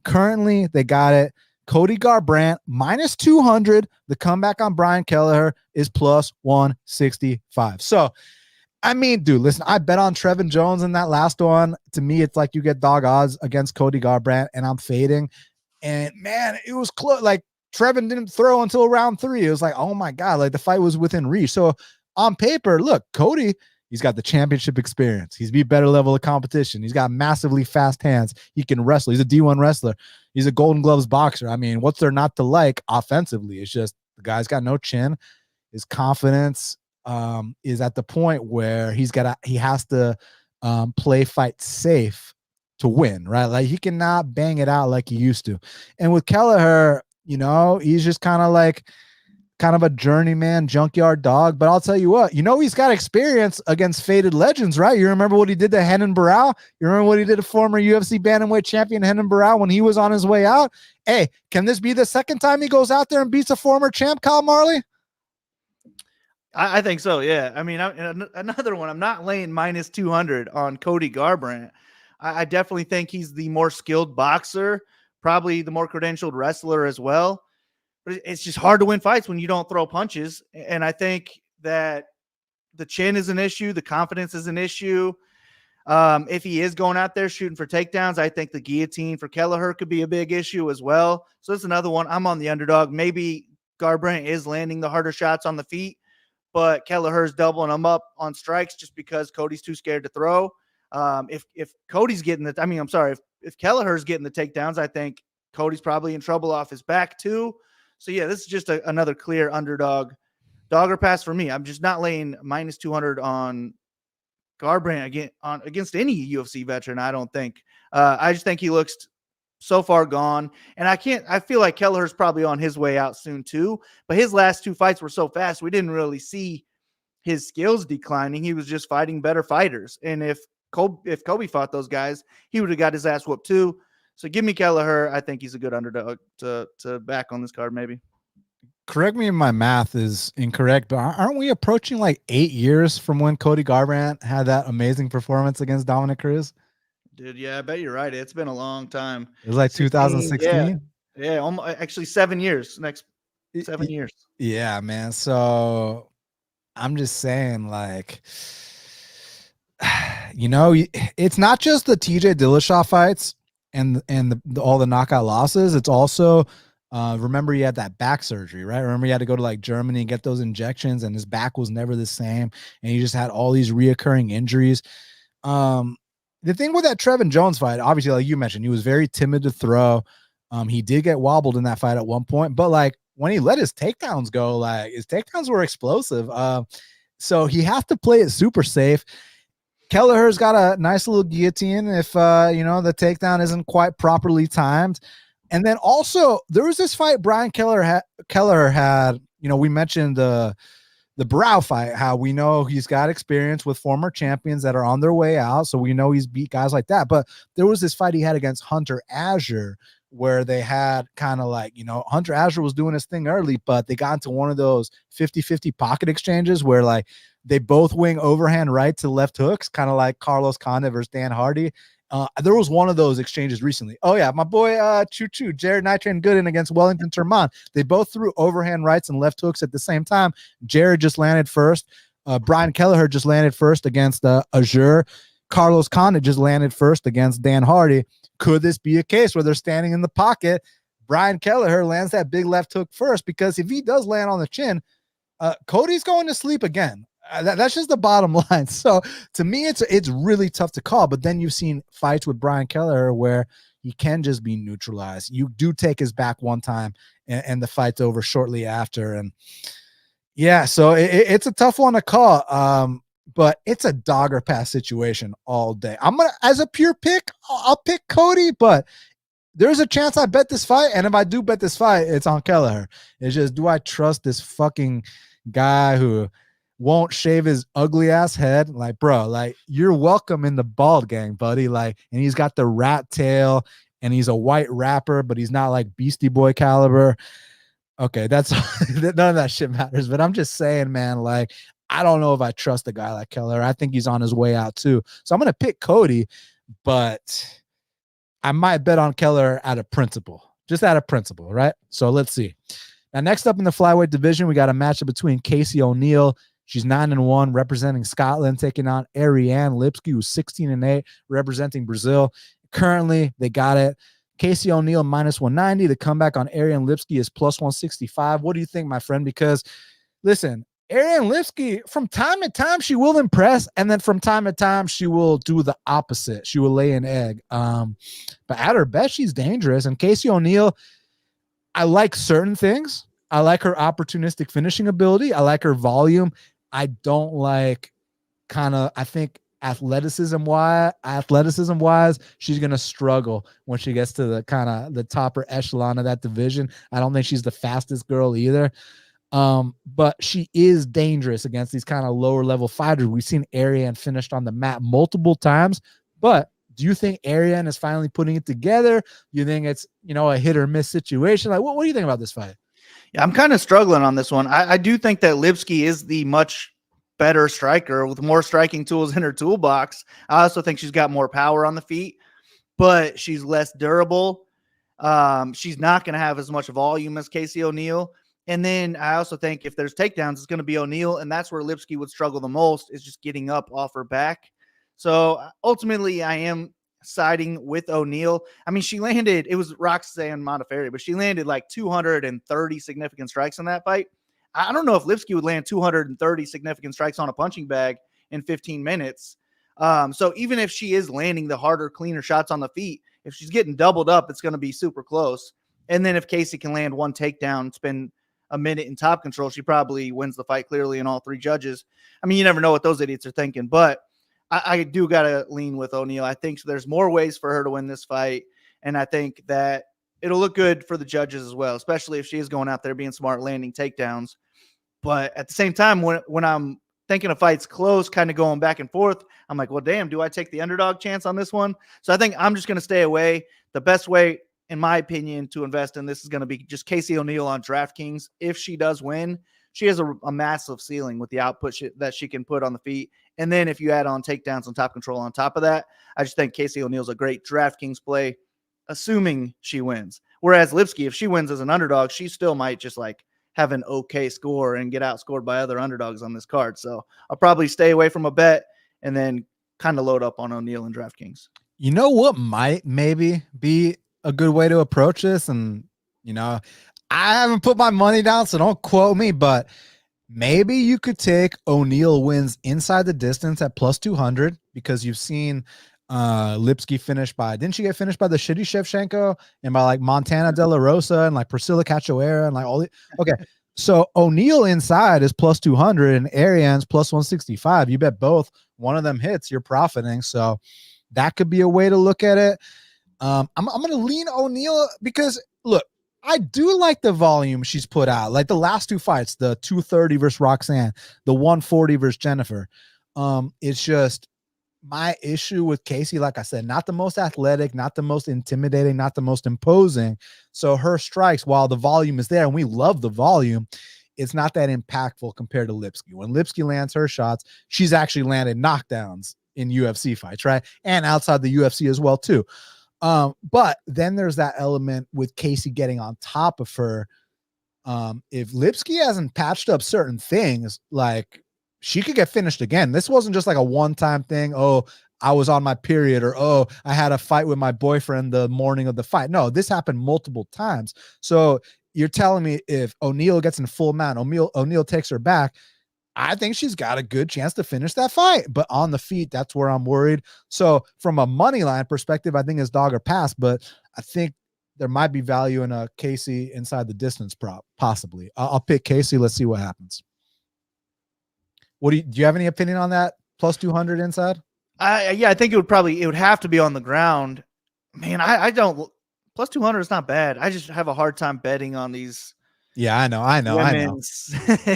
Currently, they got it. Cody Garbrandt minus 200. The comeback on Brian Kelleher is plus 165. So, I mean, dude, listen, I bet on Trevin Jones in that last one. To me, it's like you get dog odds against Cody Garbrandt, and I'm fading. And man, it was close. Like, Trevin didn't throw until round 3. It was like, oh my God, like the fight was within reach. So on paper, look, Cody, he's got the championship experience. He's beat better level of competition. He's got massively fast hands. He can wrestle. He's a D1 wrestler. He's a Golden Gloves boxer. I mean, what's there not to like offensively? It's just the guy's got no chin. His confidence is at the point where he has to play fight safe to win, right? Like, he cannot bang it out like he used to. And with Kelleher, he's just kind of like kind of a journeyman junkyard dog. But I'll tell you what, he's got experience against faded legends, right? You remember what he did to Renan Barão? You remember what he did to former UFC bantamweight champion Renan Barão when he was on his way out? Hey, can this be the second time he goes out there and beats a former champ, Kyle Marley? I think so, yeah. I mean, another one, I'm not laying minus 200 on Cody Garbrandt. I definitely think he's the more skilled boxer, probably the more credentialed wrestler as well. But it's just hard to win fights when you don't throw punches. And I think that the chin is an issue. The confidence is an issue. If he is going out there shooting for takedowns, I think the guillotine for Kelleher could be a big issue as well. So that's another one. I'm on the underdog. Maybe Garbrandt is landing the harder shots on the feet, but Kelleher's doubling them up on strikes just because Cody's too scared to throw. If Cody's getting if Kelleher's getting the takedowns, I think Cody's probably in trouble off his back too. So yeah, this is just another clear underdog. Dog or pass for me. I'm just not laying minus 200 on Garbrandt against any UFC veteran. I don't think. I just think he looks so far gone, and I feel like Kelleher's probably on his way out soon too. But his last two fights were so fast, we didn't really see his skills declining. He was just fighting better fighters, and if Kobe fought those guys, he would have got his ass whooped too. So give me Kelleher. I think he's a good underdog to back on this card, maybe. Correct me if my math is incorrect, but aren't we approaching like 8 years from when Cody Garbrandt had that amazing performance against Dominic Cruz? Dude, yeah, I bet you're right. It's been a long time. It was like 2016. Yeah, almost, actually 7 years. Next 7 years. Yeah, man. So I'm just saying, like, it's not just the TJ Dillashaw fights and all the knockout losses. It's also remember he had that back surgery, right? Remember he had to go to like Germany and get those injections, and his back was never the same, and he just had all these reoccurring injuries. The thing with that Trevin Jones fight, obviously, like you mentioned, he was very timid to throw. He did get wobbled in that fight at one point, but like when he let his takedowns go, like his takedowns were explosive. So he has to play it super safe. Kelleher's got a nice little guillotine if the takedown isn't quite properly timed. And then also there was this fight Brian Kelleher had. We mentioned the Barão fight, how we know he's got experience with former champions that are on their way out, so we know he's beat guys like that. But there was this fight he had against Hunter Azure where they had kind of like, Hunter Azure was doing his thing early, but they got into one of those 50-50 pocket exchanges where like they both wing overhand right to left hooks, kind of like Carlos Condit versus Dan Hardy. There was one of those exchanges recently. Oh yeah, my boy Choo Jared Nitrain Gooden against Wellington Turman. They both threw overhand rights and left hooks at the same time. Jared just landed first. Brian Kelleher just landed first against Azure. Carlos Condit just landed first against Dan Hardy. Could this be a case where they're standing in the pocket? Brian Kelleher lands that big left hook first, because if he does land on the chin, Cody's going to sleep again. That's just the bottom line. So to me, it's really tough to call. But then you've seen fights with Brian Kelleher where he can just be neutralized. You do take his back one time, and the fight's over shortly after. And yeah, so it's a tough one to call. But it's a dog or pass situation all day. As a pure pick, I'll pick Cody, but there's a chance I bet this fight. And if I do bet this fight, it's on Kelleher. It's just, do I trust this fucking guy who won't shave his ugly ass head? Like, bro, like, you're welcome in the bald gang, buddy. Like, and he's got the rat tail, and he's a white rapper, but he's not like Beastie Boy caliber. Okay, that's none of that shit matters. But I'm just saying, man, like, I don't know if I trust a guy like Kelleher. I think he's on his way out too. So I'm gonna pick Cody, but I might bet on Kelleher out of principle. Just out of principle, right? So let's see. Now, next up in the flyweight division, we got a matchup between Casey O'Neill. She's 9-1, representing Scotland, taking on Ariane Lipski, who's 16-8, representing Brazil. Currently, they got it. Casey O'Neill -190. The comeback on Ariane Lipski is +165. What do you think, my friend? Because, listen, Ariane Lipski, from time to time, she will impress, and then from time to time, she will do the opposite. She will lay an egg. But at her best, she's dangerous. And Casey O'Neill, I like certain things. I like her opportunistic finishing ability. I like her volume. I don't like I think athleticism wise, she's going to struggle when she gets to the topper echelon of that division. I don't think she's the fastest girl either. But she is dangerous against these kind of lower level fighters. We've seen Ariane finished on the mat multiple times, but do you think Ariane is finally putting it together? You think it's, a hit or miss situation? Like, what do you think about this fight? Yeah, I'm kind of struggling on this one. I do think that Lipski is the much better striker with more striking tools in her toolbox. I also think she's got more power on the feet, but she's less durable. She's not going to have as much volume as Casey O'Neill. And then I also think if there's takedowns, it's going to be O'Neill, and that's where Lipski would struggle the most, is just getting up off her back. So ultimately, I am siding with O'Neill. I mean, she landed, it was Roxanne Modafferi, but she landed like 230 significant strikes in that fight. I don't know if Lipski would land 230 significant strikes on a punching bag in 15 minutes. So even if she is landing the harder, cleaner shots on the feet, if she's getting doubled up, it's going to be super close. And then if Casey can land one takedown, spend a minute in top control, she probably wins the fight clearly in all three judges. I mean, you never know what those idiots are thinking, but I do got to lean with O'Neill. I think there's more ways for her to win this fight, and I think that it'll look good for the judges as well, especially if she is going out there being smart, landing takedowns. But at the same time, when I'm thinking a fight's close, kind of going back and forth, I'm like, well, damn, do I take the underdog chance on this one? So I think I'm just going to stay away. The best way, in my opinion, to invest in this is going to be just Casey O'Neill on DraftKings. If she does win, she has a massive ceiling with the output that she can put on the feet. And then if you add on takedowns and top control on top of that, I just think Casey O'Neill's a great DraftKings play, assuming she wins. Whereas Lipski, if she wins as an underdog, she still might just like have an okay score and get outscored by other underdogs on this card. So I'll probably stay away from a bet and then kind of load up on O'Neill and DraftKings. You know what might maybe be a good way to approach this? And, I haven't put my money down, so don't quote me, but maybe you could take O'Neill wins inside the distance at plus 200 because you've seen Lipski finish by, didn't she get finished by the shitty Shevchenko and by like Montana De La Rosa and like Priscilla Cachoeira and like all the, okay. So O'Neill inside is plus 200 and Ariane's plus 165. You bet both one of them hits, you're profiting. So that could be a way to look at it. I'm going to lean O'Neill because look, I do like the volume she's put out. Like the last two fights, the 230 versus Roxanne, the 140 versus Jennifer. It's just my issue with Casey, like I said, not the most athletic, not the most intimidating, not the most imposing. So her strikes, while the volume is there, and we love the volume, it's not that impactful compared to Lipski. When Lipski lands her shots, she's actually landed knockdowns in UFC fights, right? And outside the UFC as well, too. But then there's that element with Casey getting on top of her. If Lipski hasn't patched up certain things, like she could get finished again. This wasn't just like a one-time thing. Oh, I was on my period, or oh, I had a fight with my boyfriend the morning of the fight. No, this happened multiple times. So you're telling me if O'Neill gets in full mount, O'Neill takes her back, I think she's got a good chance to finish that fight. But on the feet, that's where I'm worried. So from a money line perspective, I think it's dog or pass, but I think there might be value in a Casey inside the distance prop, possibly. I'll pick Casey. Let's see what happens. Do you have any opinion on that? Plus 200 inside? Yeah, I think it would have to be on the ground. Man, I don't, plus 200 is not bad. I just have a hard time betting on these. Yeah, I know.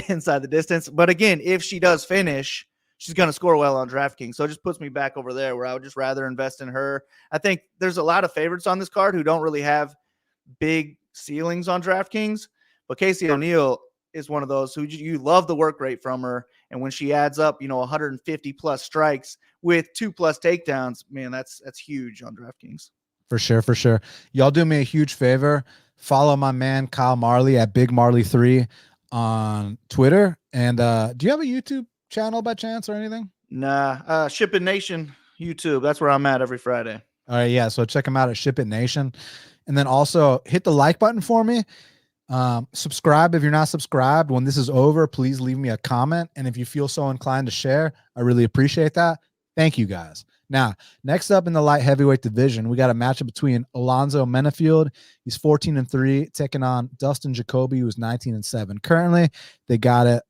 Inside the distance. But again, if she does finish, she's going to score well on DraftKings. So it just puts me back over there where I would just rather invest in her. I think there's a lot of favorites on this card who don't really have big ceilings on DraftKings. But Casey O'Neill is one of those who you love the work rate from her. And when she adds up, 150 plus strikes with 2+ takedowns, man, that's huge on DraftKings. For sure. Y'all do me a huge favor. Follow my man Kyle Marley at Big Marley 3 on Twitter. And do you have a YouTube channel by chance or anything? Nah, Ship It Nation YouTube. That's where I'm at every Friday. All right, yeah. So check him out at Ship It Nation. And then also hit the like button for me. Subscribe if you're not subscribed. When this is over, please leave me a comment. And if you feel so inclined to share, I really appreciate that. Thank you guys. Now, next up in the light heavyweight division, we got a matchup between Alonzo Menifield. He's 14-3, taking on Dustin Jacoby, who's 19-7. Currently, they got it.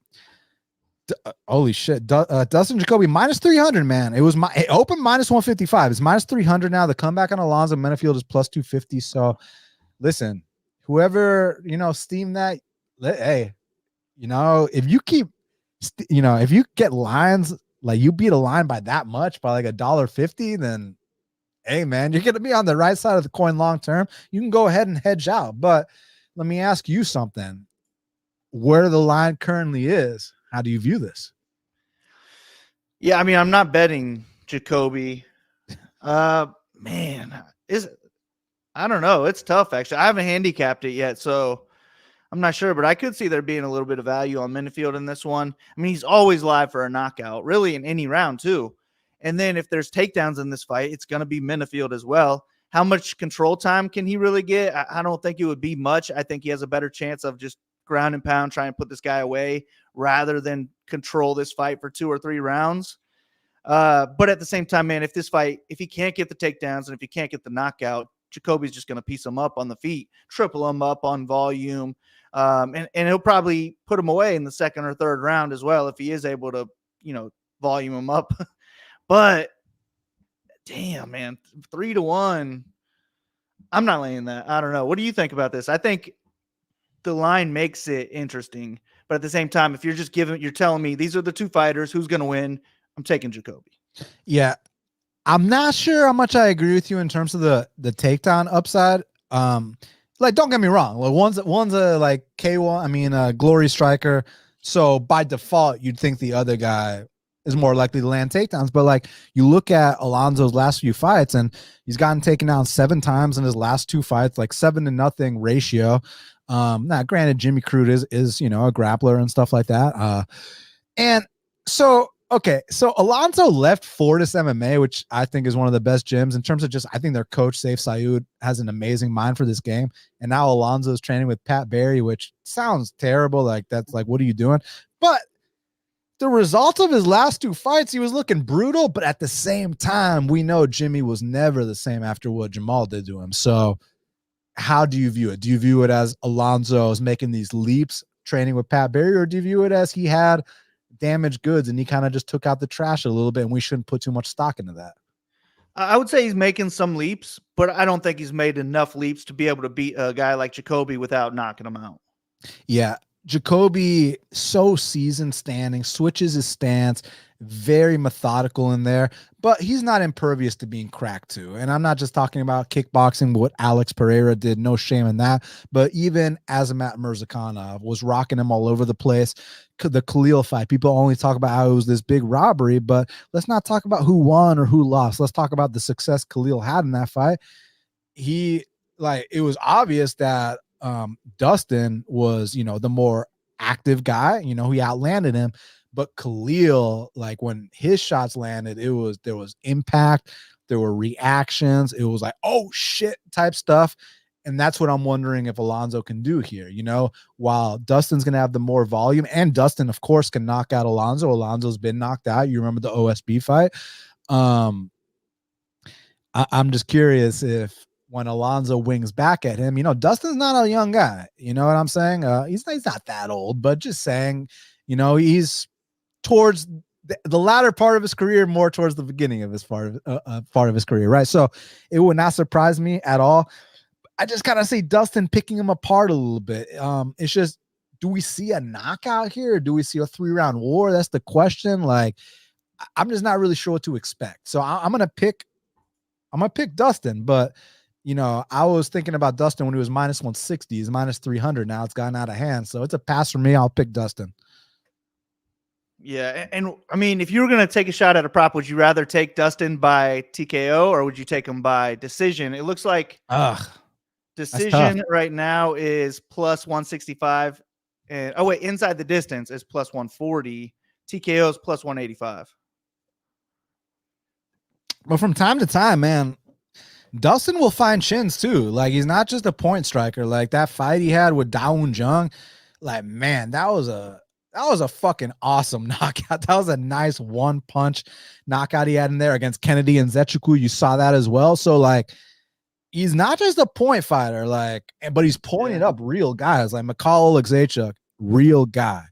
Holy shit. Dustin Jacoby minus 300, man. It opened minus 155. It's minus 300 now. The comeback on Alonzo Menifield is plus 250. So, listen, whoever, steam that, hey, if you keep, if you get lines, like you beat a line by that much, by like $1.50, then hey man, you're going to be on the right side of the coin long term. You can go ahead and hedge out. But let me ask you something. Where the line currently is, how do you view this? Yeah, I mean, I'm not betting Jacoby. Man, I don't know. It's tough, actually. I haven't handicapped it yet, so I'm not sure, but I could see there being a little bit of value on Menifield in this one. I mean, he's always live for a knockout, really in any round, too. And then if there's takedowns in this fight, it's going to be Menifield as well. How much control time can he really get? I don't think it would be much. I think he has a better chance of just ground and pound, trying to put this guy away rather than control this fight for 2 or 3 rounds. But at the same time, man, if he can't get the takedowns and if he can't get the knockout, Jacoby's just going to piece him up on the feet, triple him up on volume. And he'll probably put him away in the 2nd or 3rd round as well if he is able to, volume him up. But damn, man, 3-1. I'm not laying that. I don't know. What do you think about this? I think the line makes it interesting, but at the same time, if you're telling me these are the 2 fighters, who's going to win? I'm taking Jacoby. Yeah. I'm not sure how much I agree with you in terms of the takedown upside. Like, don't get me wrong. Like, one's a like K1, a glory striker. So by default, you'd think the other guy is more likely to land takedowns. But like, you look at Alonzo's last few fights, and he's gotten taken down 7 times in his last 2 fights, like 7-0 ratio. Now, granted, Jimmy Crute is a grappler and stuff like that. And so. Okay, so Alonzo left Fortis MMA, which I think is one of the best gyms in terms of I think their coach, Saif Sayoud, has an amazing mind for this game. And now Alonzo is training with Pat Barry, which sounds terrible. Like, that's like, what are you doing? But the result of his last 2 fights, he was looking brutal. But at the same time, we know Jimmy was never the same after what Jamal did to him. So how do you view it? Do you view it as Alonzo is making these leaps training with Pat Barry, or do you view it as he had damaged goods and he kind of just took out the trash a little bit and we shouldn't put too much stock into that? I would say he's making some leaps, but I don't think he's made enough leaps to be able to beat a guy like Jacoby without knocking him out. Yeah. Jacoby, so seasoned standing, switches his stance, very methodical in there, but he's not impervious to being cracked too. And I'm not just talking about kickboxing, what Alex Pereira did, no shame in that, but even Azamat Murzakanov was rocking him all over the place. The Khalil fight, people only talk about how it was this big robbery, but let's not talk about who won or who lost. Let's talk about the success Khalil had in that fight. It was obvious that Dustin was, the more active guy, he outlanded him, but Khalil, like when his shots landed, there was impact, there were reactions. It was like, oh shit type stuff. And that's what I'm wondering if Alonzo can do here, while Dustin's going to have the more volume, and Dustin of course can knock out Alonzo. Alonzo's been knocked out. You remember the OSB fight. I'm just curious if, when Alonzo wings back at him, Dustin's not a young guy. You know what I'm saying? He's not that old, but just saying, he's towards the latter part of his career, more towards the beginning of his part of his career, right? So it would not surprise me at all. I just kind of see Dustin picking him apart a little bit. It's just, do we see a knockout here? Or do we see a 3-round war? That's the question. Like, I'm just not really sure what to expect. So I'm gonna pick Dustin, but. I was thinking about Dustin when he was -160. He's -300 now. It's gotten out of hand. So it's a pass for me. I'll pick Dustin. Yeah. And I mean, if you were going to take a shot at a prop, would you rather take Dustin by TKO or would you take him by decision? It looks like decision right now is +165. And inside the distance is +140. TKO is +185. But from time to time, man, Dustin will find chins too. Like, he's not just a point striker. Like that fight he had with Dawoon Jung, like, man, that was a fucking awesome knockout. That was a nice 1-punch knockout he had in there against Kennedy and Zechuku. You saw that as well. So like, he's not just a point fighter, but he's pointing up real guys like Mikhail Oleksiejczuk, real guy.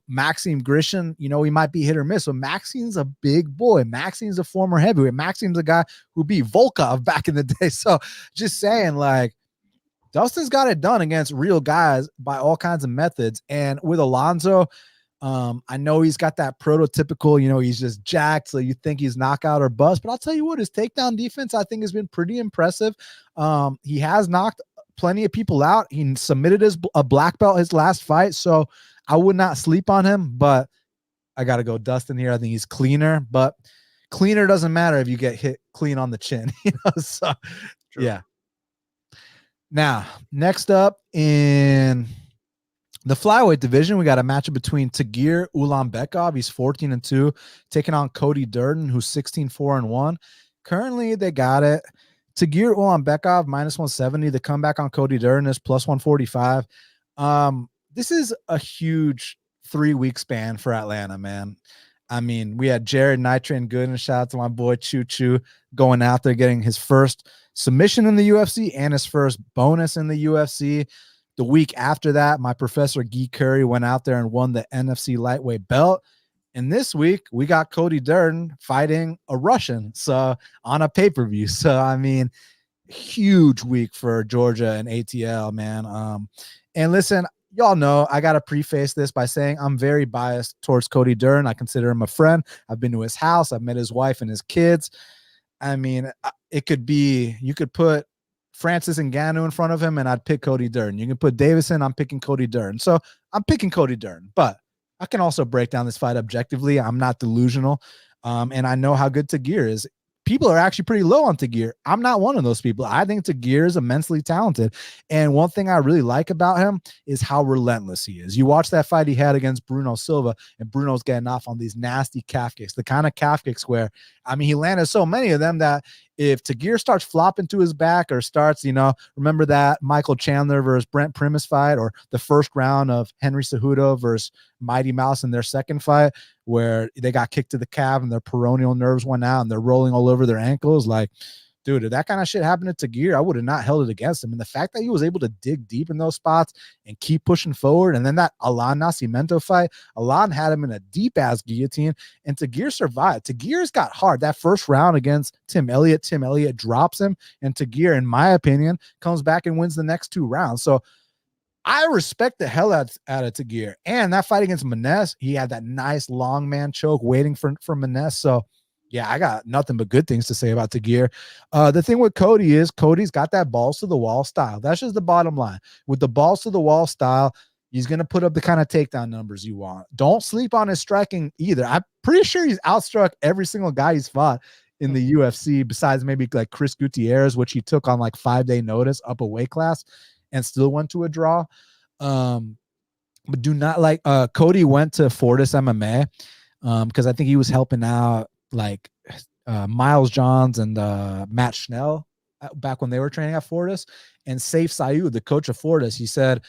Maxime Grishin, he might be hit or miss, but Maxine's a big boy. Maxine's a former heavyweight. Maxime's a guy who beat Volkov back in the day. So just saying, like, Dustin's got it done against real guys by all kinds of methods. And with Alonzo, I know he's got that prototypical, he's just jacked, so you think he's knockout or bust. But I'll tell you what, his takedown defense, I think, has been pretty impressive. He has knocked plenty of people out. He submitted a black belt his last fight, so I would not sleep on him. But I got to go Dustin here. I think he's cleaner, but cleaner doesn't matter if you get hit clean on the chin. So True. Yeah. Now, next up in the flyweight division, we got a matchup between Tagir Ulanbekov. He's 14-2, taking on Cody Durden, who's 16-4-1. Currently, they got it. Tagir Ulanbekov -170. The comeback on Cody Durden is +145. This is a huge 3-week span for Atlanta, man. I mean, we had Jared Nitrain Gooden, shout out to my boy Choo Choo, going out there getting his first submission in the UFC and his first bonus in the UFC. The week after that, my professor Guy Curry went out there and won the NFC lightweight belt. And this week, we got Cody Durden fighting a Russian, so on a pay-per-view. So, I mean, huge week for Georgia and ATL, man. And listen, y'all know I got to preface this by saying I'm very biased towards Cody Durden. I consider him a friend. I've been to his house. I've met his wife and his kids. I mean, it could be, you could put Francis Ngannou in front of him, and I'd pick Cody Durden. You can put Davison, I'm picking Cody Durden. So I'm picking Cody Durden, but I can also break down this fight objectively. I'm not delusional, and I know how good Tagir is. People are actually pretty low on Tagir. I'm not one of those people. I think Tagir is immensely talented. And one thing I really like about him is how relentless he is. You watch that fight he had against Bruno Silva, and Bruno's getting off on these nasty calf kicks, the kind of calf kicks where, I mean, he landed so many of them that if Tagir starts flopping to his back or starts, remember that Michael Chandler versus Brent Primus fight, or the first round of Henry Cejudo versus Mighty Mouse in their second fight, where they got kicked to the calf and their peroneal nerves went out and they're rolling all over their ankles. Like, dude, if that kind of shit happened to Tagir, I would have not held it against him. And the fact that he was able to dig deep in those spots and keep pushing forward. And then that Alan Nascimento fight, Alan had him in a deep ass guillotine, and Tagir survived. Tagir's got hard. That first round against Tim Elliott drops him, and Tagir, in my opinion, comes back and wins the next 2 rounds. So I respect the hell out of Tagir. And that fight against Maness, he had that nice long man choke waiting for Maness. So yeah, I got nothing but good things to say about Tagir. The thing with Cody is Cody's got that balls to the wall style. That's just the bottom line. With the balls to the wall style, he's going to put up the kind of takedown numbers you want. Don't sleep on his striking either. I'm pretty sure he's outstruck every single guy he's fought in the UFC, besides maybe like Chris Gutierrez, which he took on like 5-day notice up a weight class and still went to a draw. But do not like Cody went to Fortis MMA because I think he was helping out like Miles Johns and Matt Schnell back when they were training at Fortis. And Saif Sayoud, the coach of Fortis, he said,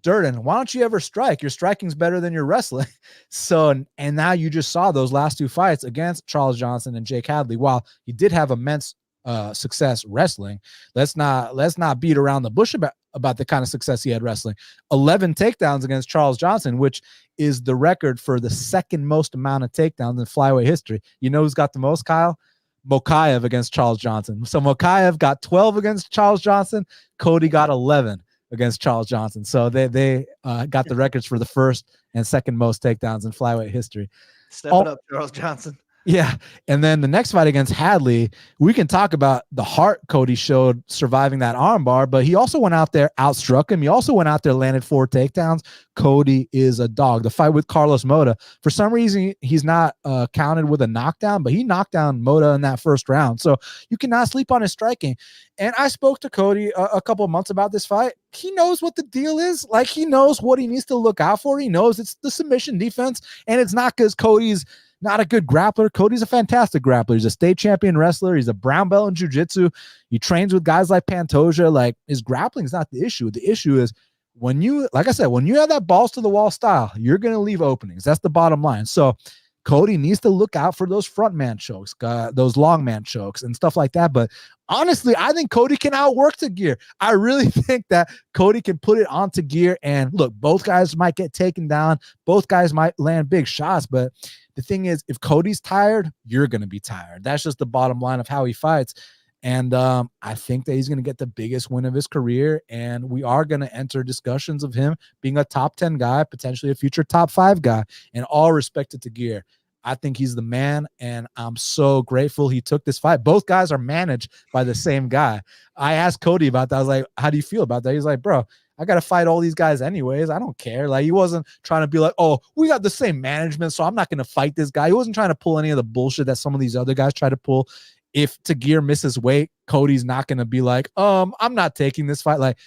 Durden, why don't you ever strike? Your striking's better than your wrestling. So, and now you just saw those last 2 fights against Charles Johnson and Jake Hadley. While he did have immense success wrestling, let's not beat around the bush about the kind of success he had wrestling. 11 takedowns against Charles Johnson, which is the record for the second most amount of takedowns in flyweight history. You know who's got the most, Kyle? Mokaev against Charles Johnson. So Mokaev got 12 against Charles Johnson. Cody got 11 against Charles Johnson. So they got the records for the first and second most takedowns in flyweight history. Step it up, Charles Johnson. Yeah. And then the next fight against Hadley, we can talk about the heart Cody showed surviving that armbar, but he also went out there, outstruck him. He also went out there, landed 4 takedowns. Cody is a dog. The fight with Carlos Mota, for some reason, he's not counted with a knockdown, but he knocked down Mota in that first round. So you cannot sleep on his striking. And I spoke to Cody a couple of months about this fight. He knows what the deal is. Like, he knows what he needs to look out for. He knows it's the submission defense, and it's not because Cody's not a good grappler. Cody's a fantastic grappler. He's a state champion wrestler. He's a brown belt in jiu-jitsu. He trains with guys like Pantoja. Like, his grappling is not the issue. The issue is when you, like I said, when you have that balls to the wall style, you're going to leave openings. That's the bottom line. So Cody needs to look out for those front man chokes, those long man chokes and stuff like that. But honestly, I think Cody can outwork Tagir. I really think that Cody can put it on Tagir. And look, both guys might get taken down. Both guys might land big shots. But the thing is, if Cody's tired, you're going to be tired. That's just the bottom line of how he fights. And I think that he's going to get the biggest win of his career. And we are going to enter discussions of him being a top 10 guy, potentially a future top 5 guy. And all respect to Tagir. I think he's the man, and I'm so grateful he took this fight. Both guys are managed by the same guy. I asked Cody about that. I was like, how do you feel about that? He's like, bro, I got to fight all these guys anyways. I don't care. Like, he wasn't trying to be like, oh, we got the same management, so I'm not going to fight this guy. He wasn't trying to pull any of the bullshit that some of these other guys try to pull. If Tagir misses weight, Cody's not going to be like, I'm not taking this fight. Like,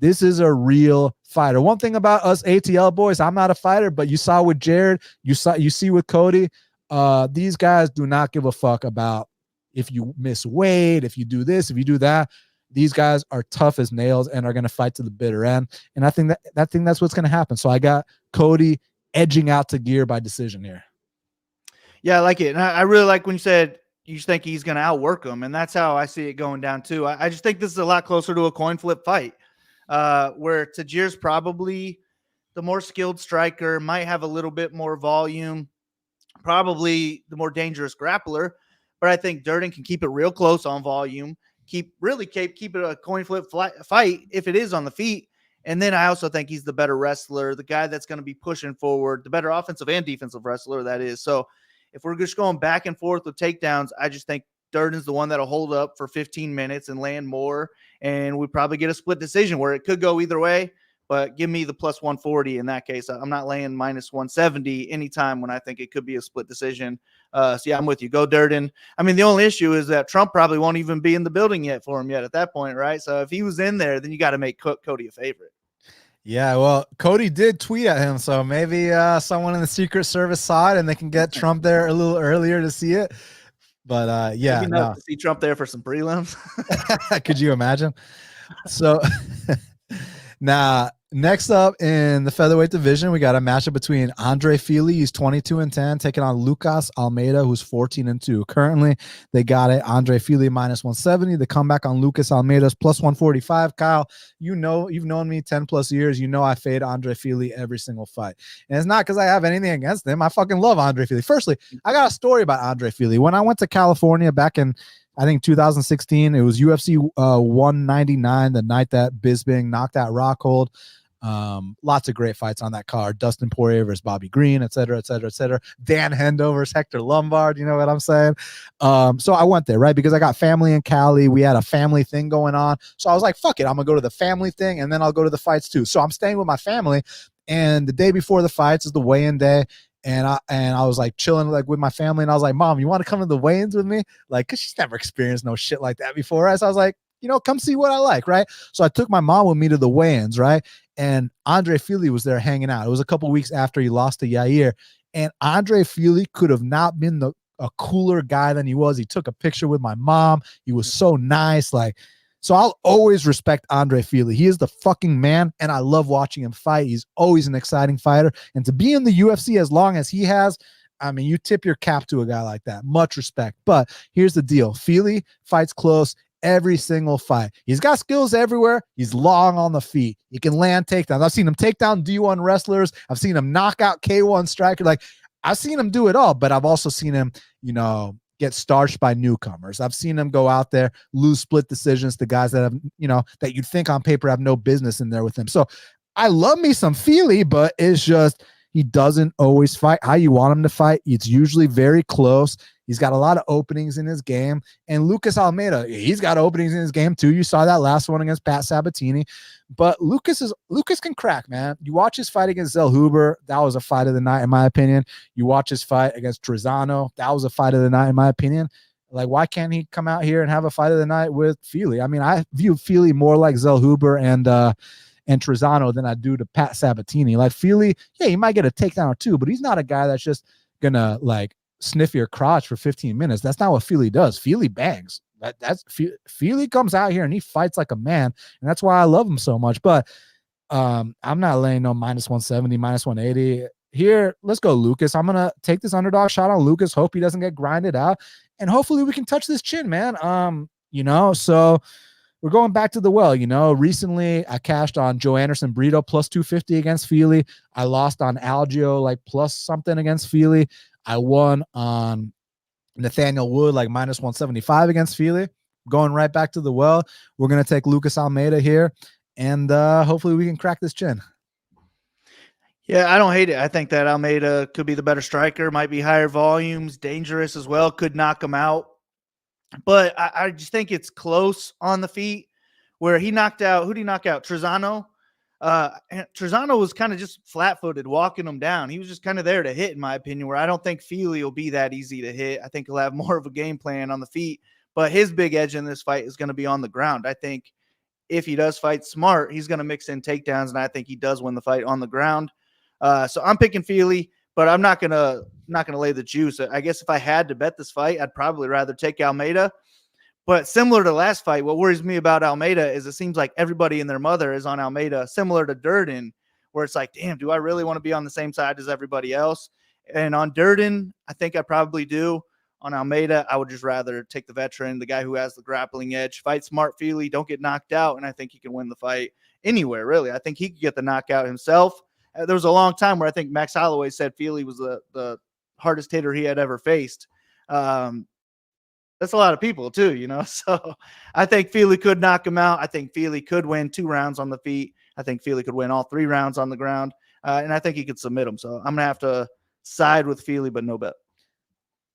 this is a real fighter. One thing about us ATL boys, I'm not a fighter, but you saw with Jared, you see with Cody, these guys do not give a fuck about if you miss weight, if you do this, if you do that. These guys are tough as nails and are going to fight to the bitter end. And I think that's what's going to happen. So I got Cody edging out Tagir by decision here. Yeah, I like it. And I really like when you said you think he's going to outwork him. And that's how I see it going down too. I just think this is a lot closer to a coin flip fight. Where Tagir's probably the more skilled striker, might have a little bit more volume, probably the more dangerous grappler. But I think Durden can keep it real close on volume, keep it a coin flip fight if it is on the feet. And then I also think he's the better wrestler, the guy that's going to be pushing forward, the better offensive and defensive wrestler that is. So if we're just going back and forth with takedowns, I just think Durden's the one that'll hold up for 15 minutes and land more. And we probably get a split decision where it could go either way, but give me the plus 140 in that case. I'm not laying minus 170 anytime when I think it could be a split decision. So yeah, I'm with you. Go Durden. I mean, the only issue is that Trump probably won't even be in the building yet for him yet at that point, right? So if he was in there, then you got to make Cody a favorite. Yeah, well, Cody did tweet at him, so maybe someone in the Secret Service saw it and they can get Trump there a little earlier to see it. But yeah, to see Trump there for some prelims. Could you imagine? So now, next up in the featherweight division, we got a matchup between Andre Fili, he's 22-10, taking on Lucas Almeida, who's 14-2. Currently, they got it Andre Fili minus 170. The comeback on Lucas Almeida's plus 145. Kyle, you know, you've known me 10 plus years. You know I fade Andre Fili every single fight. And it's not because I have anything against him. I fucking love Andre Fili. Firstly, I got a story about Andre Fili. When I went to California back in, I think 2016, it was UFC 199, the night that Bisping knocked out Rockhold. Lots of great fights on that card. Dustin Poirier versus Bobby Green, et cetera, et cetera, et cetera. Dan Hendo versus Hector Lombard. You know what I'm saying? So I went there, right? Because I got family in Cali. We had a family thing going on. So I was like, fuck it. I'm going to go to the family thing and then I'll go to the fights too. So I'm staying with my family. And the day before the fights is the weigh-in day. And I was like chilling like with my family. And I was like, Mom, you want to come to the weigh-ins with me? Like, cause she's never experienced no shit like that before. Right? So I was like, you know, come see what I like. Right. So I took my mom with me to the weigh-ins. Right. And Andre Fili was there hanging out. It was a couple weeks after he lost to Yair. And Andre Fili could have not been a cooler guy than he was. He took a picture with my mom. He was so nice. Like, so I'll always respect Andre Fili. He is the fucking man, and I love watching him fight. He's always an exciting fighter. And to be in the UFC as long as he has, I mean, you tip your cap to a guy like that. Much respect. But here's the deal. Fili fights close every single fight. He's got skills everywhere. He's long on the feet. He can land takedowns. I've seen him take down D1 wrestlers. I've seen him knock out K1 striker. Like, I've seen him do it all, but I've also seen him, you know, get starched by newcomers. I've seen him go out there, lose split decisions to guys that have, you know, that you'd think on paper have no business in there with him. So I love me some Fili, but it's just, he doesn't always fight how you want him to fight. It's usually very close. He's got a lot of openings in his game. And Lucas Almeida, he's got openings in his game too. You saw that last one against Pat Sabatini. But Lucas can crack, man. You watch his fight against Zell Huber, that was a fight of the night, in my opinion. You watch his fight against Trezano, that was a fight of the night, in my opinion. Like, why can't he come out here and have a fight of the night with Fili? I mean, I view Fili more like Zell Huber and Trezano than I do to Pat Sabatini. Like, Fili, yeah, he might get a takedown or two, but he's not a guy that's just gonna like sniff your crotch for 15 minutes. That's not what Fili does. Fili bangs. Fili comes out here and he fights like a man, and that's why I love him so much. But I'm not laying no minus 170, minus 180 here. Let's go Lucas. I'm gonna take this underdog shot on Lucas. Hope he doesn't get grinded out, and hopefully we can touch this chin, man. You know, so we're going back to the well. You know, recently I cashed on Joe Anderson Brito plus 250 against Fili. I lost on Algio like plus something against Fili. I won on Nathaniel Wood like minus 175 against Fili. going right back to the well. We're going to take Lucas Almeida here, and hopefully we can crack this chin. Yeah, I don't hate it. I think that Almeida could be the better striker, might be higher volumes, dangerous as well, could knock him out. But I just think it's close on the feet where he knocked out. Who did he knock out? Trezano. And Trezano was kind of just flat-footed, walking him down. He was just kind of there to hit, in my opinion, where I don't think Feely will be that easy to hit. I think he'll have more of a game plan on the feet. But his big edge in this fight is going to be on the ground. I think if he does fight smart, he's going to mix in takedowns, and I think he does win the fight on the ground. So I'm picking Feely, but I'm not gonna lay the juice. I guess if I had to bet this fight, I'd probably rather take Almeida. But similar to last fight, what worries me about Almeida is it seems like everybody and their mother is on Almeida, similar to Durden, where it's like, damn, do I really want to be on the same side as everybody else? And on Durden, I think I probably do. On Almeida, I would just rather take the veteran, the guy who has the grappling edge. Fight smart, Feely, don't get knocked out, and I think he can win the fight anywhere, really. I think he could get the knockout himself. There was a long time where I think Max Holloway said Feely was the hardest hitter he had ever faced. That's a lot of people too, you know. So I think Feely could knock him out. I think Feely could win 2 rounds on the feet. I think Feely could win all 3 rounds on the ground. And I think he could submit him. So I'm going to have to side with Feely, but no bet.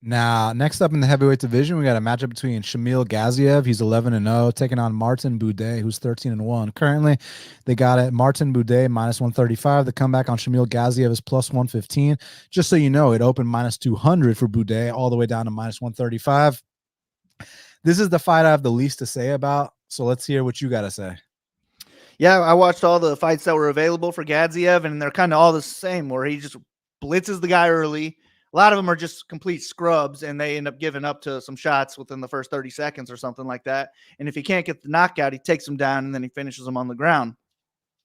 Now, next up in the heavyweight division, we got a matchup between Shamil Gaziev, he's 11-0, taking on Martin Boudet, who's 13-1. Currently, they got it Martin Boudet -135. The comeback on Shamil Gaziev is +115. Just so you know, it opened -200 for Boudet, all the way down to -135. This is the fight I have the least to say about, so let's hear what you got to say. Yeah, I watched all the fights that were available for Gaziev, and they're kind of all the same, where he just blitzes the guy early. A lot of them are just complete scrubs, and they end up giving up to some shots within the first 30 seconds or something like that. And if he can't get the knockout, he takes him down, and then he finishes him on the ground.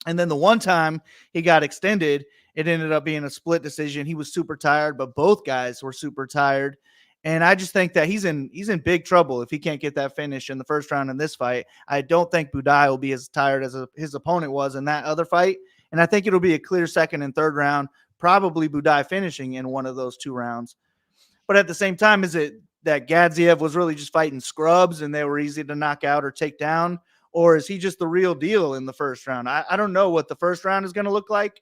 And then the one time he got extended, it ended up being a split decision. He was super tired, but both guys were super tired. And I just think that he's in big trouble if he can't get that finish in the first round in this fight. I don't think Boudet will be as tired as his opponent was in that other fight. And I think it'll be a clear second and third round. Probably Boudet finishing in one of those 2 rounds. But at the same time, is it that Gaziev was really just fighting scrubs and they were easy to knock out or take down? Or is he just the real deal in the first round? I don't know what the first round is going to look like,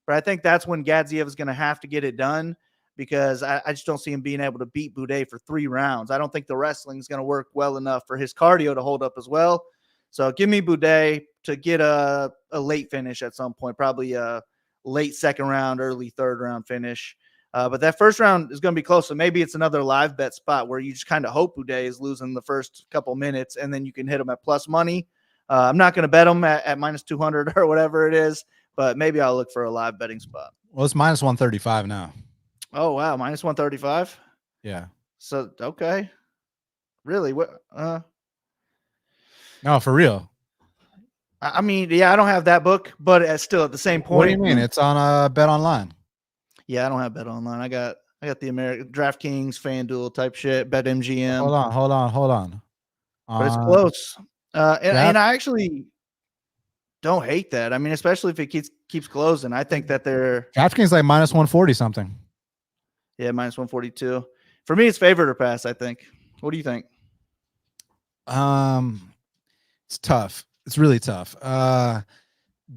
but I think that's when Gaziev is going to have to get it done, because I just don't see him being able to beat Boudet for 3 rounds. I don't think the wrestling is going to work well enough for his cardio to hold up as well. So give me Boudet to get a late finish at some point, probably a late second round, early third round finish. But that first round is going to be close. So maybe it's another live bet spot where you just kind of hope Boudet is losing the first couple minutes, and then you can hit him at plus money. I'm not going to bet him at -200 or whatever it is, but maybe I'll look for a live betting spot. Well, it's -135 now. Oh, wow. -135? Yeah. So, okay. Really? What? No, for real. I mean, yeah, I don't have that book, but still at the same point. What do you mean? It's on Bet Online. Yeah, I don't have Bet Online. I got the American DraftKings, FanDuel type shit, BetMGM. Hold on. But it's close. And I actually don't hate that. I mean, especially if it keeps closing. I think that they're DraftKings like -140 something. Yeah, -142. For me, it's favorite or pass, I think. What do you think? It's tough. It's really tough.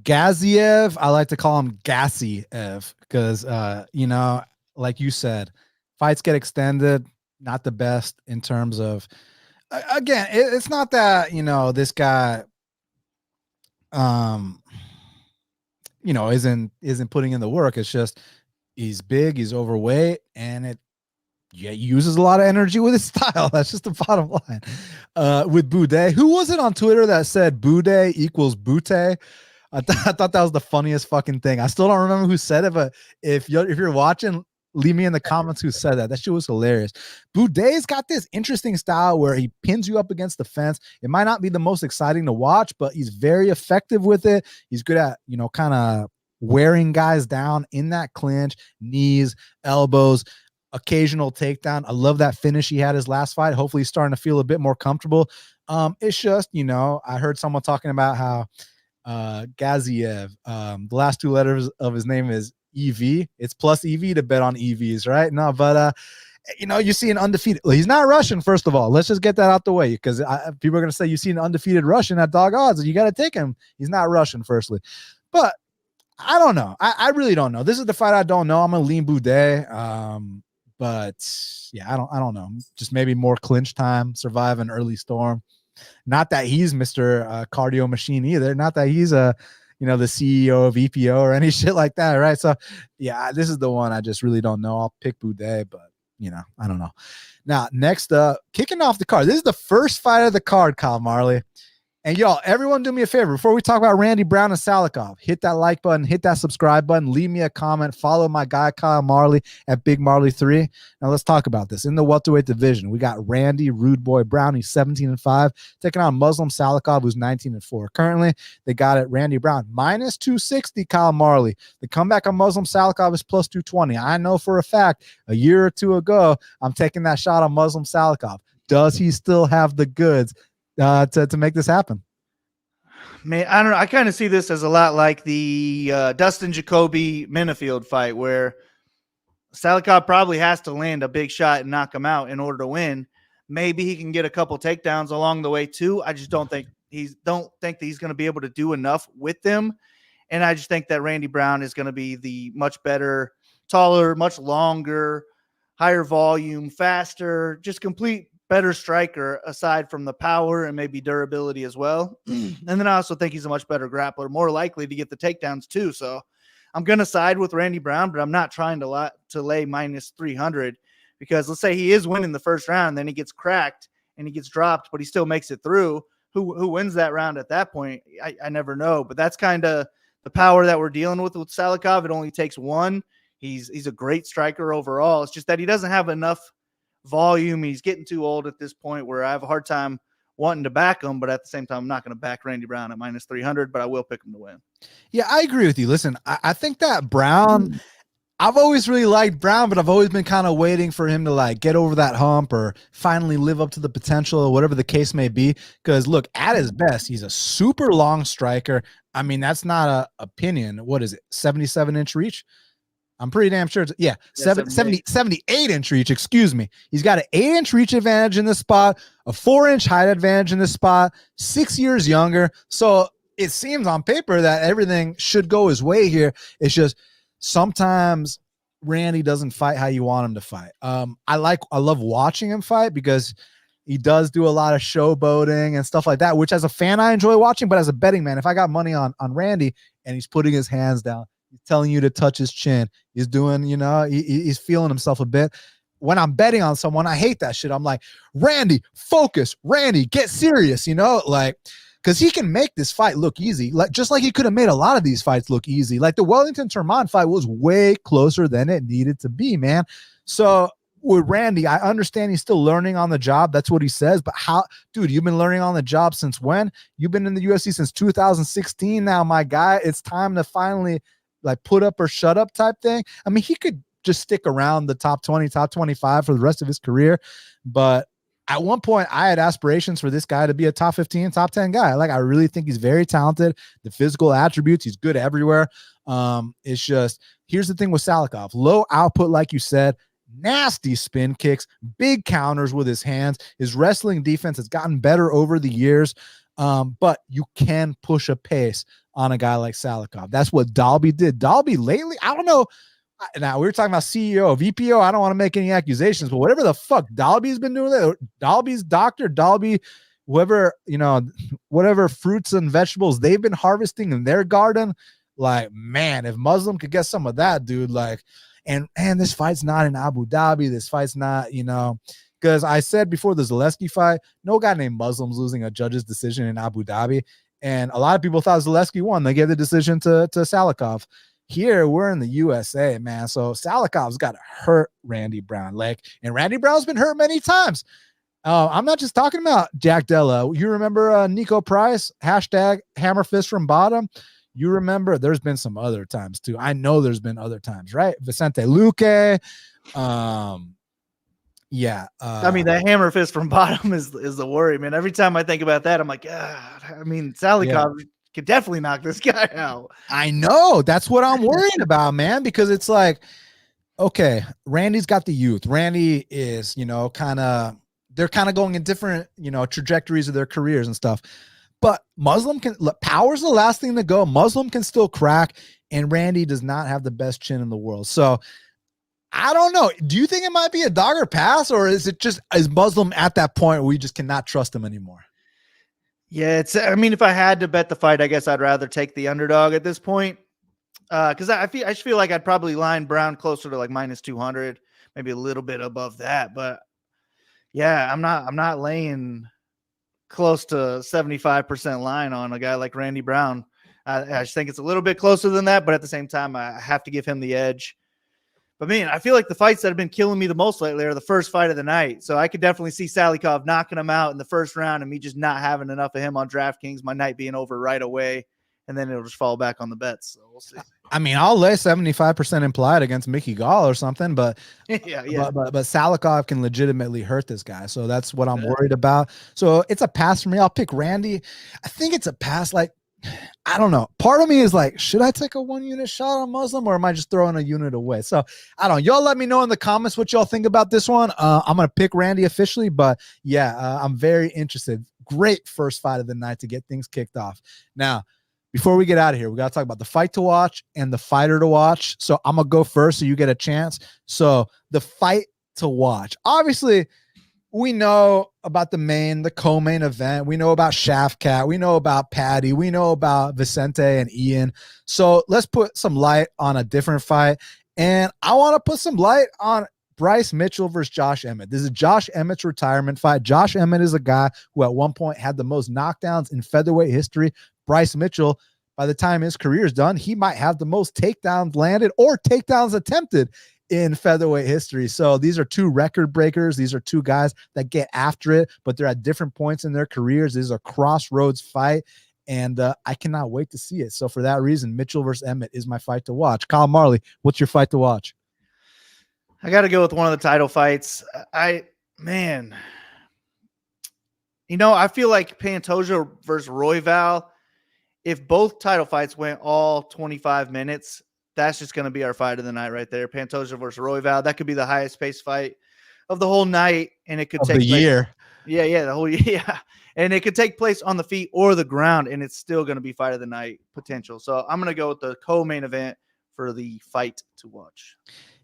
Gaziev, I like to call him Gassiev because, you know, like you said, fights get extended, not the best in terms of, again, it's not that, you know, this guy, you know, isn't putting in the work. It's just he's big, he's overweight, and he uses a lot of energy with his style. That's just the bottom line. With Boudet, who was it on Twitter that said Boudet equals Boutte? I thought that was the funniest fucking thing. I still don't remember who said it, but if you're watching, leave me in the comments who said that. That shit was hilarious. Boudet's got this interesting style where he pins you up against the fence. It might not be the most exciting to watch, but he's very effective with it. He's good at, you know, kind of wearing guys down in that clinch, knees, elbows, occasional takedown. I love that finish he had his last fight. Hopefully he's starting to feel a bit more comfortable. It's just, you know, I heard someone talking about how Gaziev, the last 2 letters of his name is EV. It's plus EV to bet on EVs, right? No, but You know, you see an undefeated. Well, he's not Russian, first of all. Let's just get that out the way, because people are going to say you see an undefeated Russian at dog odds, and you got to take him. He's not Russian, firstly. But I don't know. I really don't know. This is the fight I don't know. I'm going to lean Boudet. But yeah, I don't know. Just maybe more clinch time, survive an early storm. Not that he's Mr. Cardio Machine either. Not that he's the CEO of EPO or any shit like that, right? So yeah, this is the one I just really don't know. I'll pick Boudet, but I don't know. Now, next up, kicking off the card. This is the first fight of the card, Kyle Marley. And y'all, everyone do me a favor. Before we talk about Randy Brown and Salikov, hit that like button, hit that subscribe button, leave me a comment, follow my guy Kyle Marley at Big Marley 3. Now let's talk about this. In the welterweight division, we got Randy Rude Boy Brown. He's 17-5, taking on Muslim Salikov, who's 19-4. Currently, they got it Randy Brown minus 260. Kyle Marley. The comeback on Muslim Salikov is plus 220. I know for a fact a year or two ago, I'm taking that shot on Muslim Salikov. Does he still have the goods to make this happen? Man, I don't know. I kind of see this as a lot like the Dustin Jacoby Menifield fight, where Salikov probably has to land a big shot and knock him out in order to win. Maybe he can get a couple takedowns along the way too. I just don't think that he's going to be able to do enough with them. And I just think that Randy Brown is going to be the much better, taller, much longer, higher volume, faster, just complete better striker aside from the power and maybe durability as well. And then I also think he's a much better grappler, more likely to get the takedowns too. So I'm going to side with Randy Brown, but I'm not trying to lay minus 300, because let's say he is winning the first round, then he gets cracked and he gets dropped, but he still makes it through. Who wins that round at that point? I never know, but that's kind of the power that we're dealing with Salikov. It only takes one. He's a great striker overall. It's just that he doesn't have enough volume. He's getting too old at this point where I have a hard time wanting to back him, but at the same time, I'm not going to back Randy Brown at minus 300, but I will pick him to win. Yeah, I agree with you. Listen, I think that Brown, I've always really liked Brown, but I've always been kind of waiting for him to like get over that hump or finally live up to the potential or whatever the case may be. Because look, at his best, he's a super long striker. I mean, that's not an opinion. What is it? 77-inch reach? I'm pretty damn sure. 78-inch reach. Excuse me. He's got an 8-inch reach advantage in this spot, a 4-inch height advantage in this spot, 6 years younger. So it seems on paper that everything should go his way here. It's just sometimes Randy doesn't fight how you want him to fight. I love watching him fight because he does do a lot of showboating and stuff like that, which as a fan, I enjoy watching, but as a betting man, if I got money on Randy and he's putting his hands down, he's telling you to touch his chin, he's doing, he's feeling himself a bit. When I'm betting on someone, I hate that shit. I'm like, Randy, focus, Randy, get serious, because he can make this fight look easy, just like he could have made a lot of these fights look easy. Like the Wellington-Termon fight was way closer than it needed to be, man. So with Randy, I understand he's still learning on the job. That's what he says. But how, dude, you've been learning on the job since when? You've been in the UFC since 2016 now, my guy. It's time to finally like put up or shut up type thing. I mean, he could just stick around the top 20, top 25 for the rest of his career. But at one point, I had aspirations for this guy to be a top 15, top 10 guy. Like, I really think he's very talented. The physical attributes, he's good everywhere. It's just, here's the thing with Salikov. Low output, like you said, nasty spin kicks, big counters with his hands. His wrestling defense has gotten better over the years. But you can push a pace on a guy like Salikov. That's what Dalby did. Dalby lately, I don't know. Now, we were talking about CEO, VPO. I don't want to make any accusations, but whatever the fuck Dalby's been doing, Dalby's doctor, Dalby, whoever, whatever fruits and vegetables they've been harvesting in their garden, like, man, if Muslim could get some of that, dude, like, and this fight's not in Abu Dhabi. This fight's not, because I said before the Zaleski fight, no guy named Muslim's losing a judge's decision in Abu Dhabi. And a lot of people thought Zaleski won. They gave the decision to Salikov. Here, we're in the USA, man. So Salikov's got to hurt Randy Brown. And Randy Brown's been hurt many times. I'm not just talking about Jack Della. You remember Nico Price, hashtag hammer fist from bottom? You remember there's been some other times too. I know there's been other times, right? Vicente Luque. Yeah. I mean, that hammer fist from bottom is the worry, man. Every time I think about that, I'm like, Salikov could definitely knock this guy out. I know. That's what I'm worried about, man, because it's like, okay, Randy's got the youth. Randy is, they're kind of going in different, trajectories of their careers and stuff. But Muslim power's the last thing to go. Muslim can still crack, and Randy does not have the best chin in the world. So I don't know. Do you think it might be a dog or pass, or is Muslim at that point where we just cannot trust him anymore? Yeah, if I had to bet the fight, I guess I'd rather take the underdog at this point. Because I just feel like I'd probably line Brown closer to like minus 200, maybe a little bit above that. But yeah, I'm not laying close to 75% line on a guy like Randy Brown. I just think it's a little bit closer than that, but at the same time, I have to give him the edge. But man, I feel like the fights that have been killing me the most lately are the first fight of the night. So I could definitely see Salikov knocking him out in the first round and me just not having enough of him on DraftKings, my night being over right away. And then it'll just fall back on the bets. So we'll see. I mean, I'll lay 75% implied against Mickey Gall or something, but yeah. But Salikov can legitimately hurt this guy. So that's what I'm worried about. So it's a pass for me. I'll pick Randy. I think it's a pass. Like, I don't know. Part of me is like, should I take a 1-unit shot on Muslim, or am I just throwing a unit away? So I don't know. Y'all let me know in the comments what y'all think about this one. I'm going to pick Randy officially, but yeah, I'm very interested. Great first fight of the night to get things kicked off. Now, before we get out of here, we got to talk about the fight to watch and the fighter to watch. So I'm going to go first so you get a chance. So the fight to watch. Obviously, we know about the co-main event. We know about Shavkat. We know about Paddy. We know about Vicente and Ian. So let's put some light on a different fight. And I want to put some light on Bryce Mitchell versus Josh Emmett. This is Josh Emmett's retirement fight. Josh Emmett is a guy who at one point had the most knockdowns in featherweight history. Bryce Mitchell, by the time his career is done, he might have the most takedowns landed or takedowns attempted in featherweight history. So these are two record breakers. These are two guys that get after it, but they're at different points in their careers. This is a crossroads fight, and I cannot wait to see it. So for that reason, Mitchell versus Emmett is my fight to watch. Kyle Marley, what's your fight to watch? I got to go with one of the title fights. I feel like Pantoja versus Royval, if both title fights went all 25 minutes, that's just going to be our fight of the night right there. Pantoja versus Royval. That could be the highest paced fight of the whole night. And it could take the year. Yeah, the whole year. Yeah. And it could take place on the feet or the ground, and it's still going to be fight of the night potential. So I'm going to go with the co-main event for the fight to watch.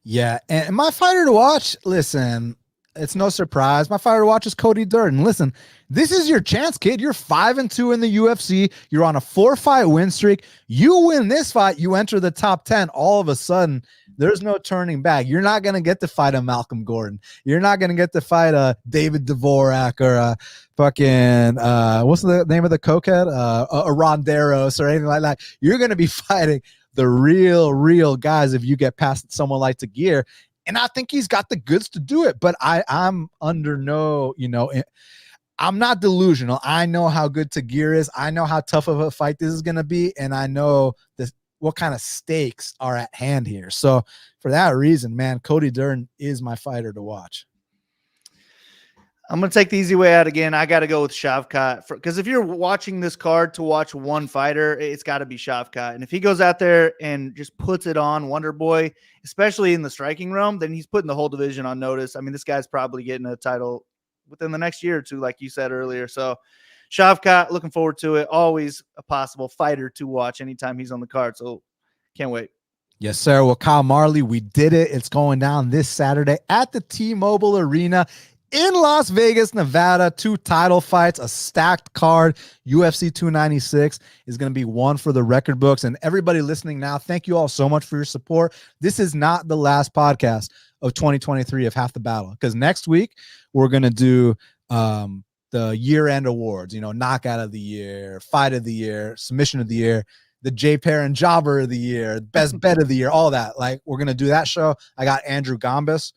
Yeah. And my fighter to watch, listen, it's no surprise. My fighter to watch is Cody Durden. Listen, this is your chance, kid. You're 5-2 in the UFC. You're on a 4-fight win streak. You win this fight, you enter the top 10. All of a sudden, there's no turning back. You're not going to get to fight a Malcolm Gordon. You're not going to get to fight a David Dvorak or a fucking, what's the name of the cokehead? A Ronderos or anything like that. You're going to be fighting the real guys if you get past someone like Tagir. And I think he's got the goods to do it, but I'm under no, I'm not delusional. I know how good Tagir is. I know how tough of a fight this is going to be. And I know what kind of stakes are at hand here. So for that reason, man, Cody Durden is my fighter to watch. I'm going to take the easy way out again. I got to go with Shavkat because if you're watching this card to watch one fighter, it's got to be Shavkat. And if he goes out there and just puts it on Wonder Boy, especially in the striking realm, then he's putting the whole division on notice. I mean, this guy's probably getting a title within the next year or two, like you said earlier. So Shavkat, looking forward to it. Always a possible fighter to watch anytime he's on the card. So can't wait. Yes, sir. Well, Kyle Marley, we did it. It's going down this Saturday at the T-Mobile Arena in Las Vegas, Nevada. 2 title fights, a stacked card. UFC 296 is going to be one for the record books. And everybody listening now, thank you all so much for your support. This is not the last podcast of 2023 of Half the Battle, because next week we're going to do the year-end awards, knockout of the year, fight of the year, submission of the year, the J Perrin jobber of the year, best bet of the year, all that. Like, we're going to do that show. I got Andrew Gambis,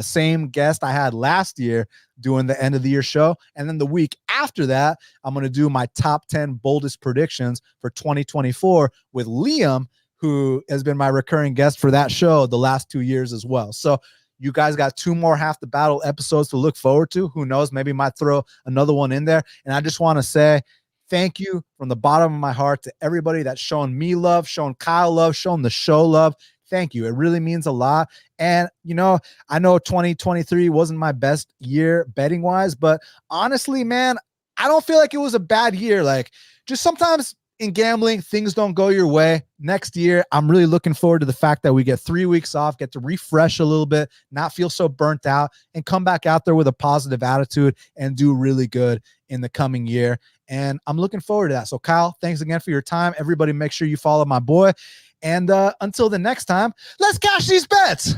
same guest I had last year doing the end of the year show. And then the week after that, I'm going to do my top 10 boldest predictions for 2024 with Liam, who has been my recurring guest for that show the last 2 years as well. So you guys got 2 more Half the Battle episodes to look forward to. Who knows? Maybe might throw another one in there. And I just want to say thank you from the bottom of my heart to everybody that's shown me love, shown Kyle love, shown the show love. thank you. It really means a lot. And, you know, I know 2023 wasn't my best year betting wise, but honestly, man, I don't feel like it was a bad year. Like, just sometimes in gambling, things don't go your way. Next year, I'm really looking forward to the fact that we get 3 weeks off, get to refresh a little bit, not feel so burnt out, and come back out there with a positive attitude and do really good in the coming year. And I'm looking forward to that. So, Kyle, thanks again for your time. Everybody, make sure you follow my boy. And until the next time, let's cash these bets.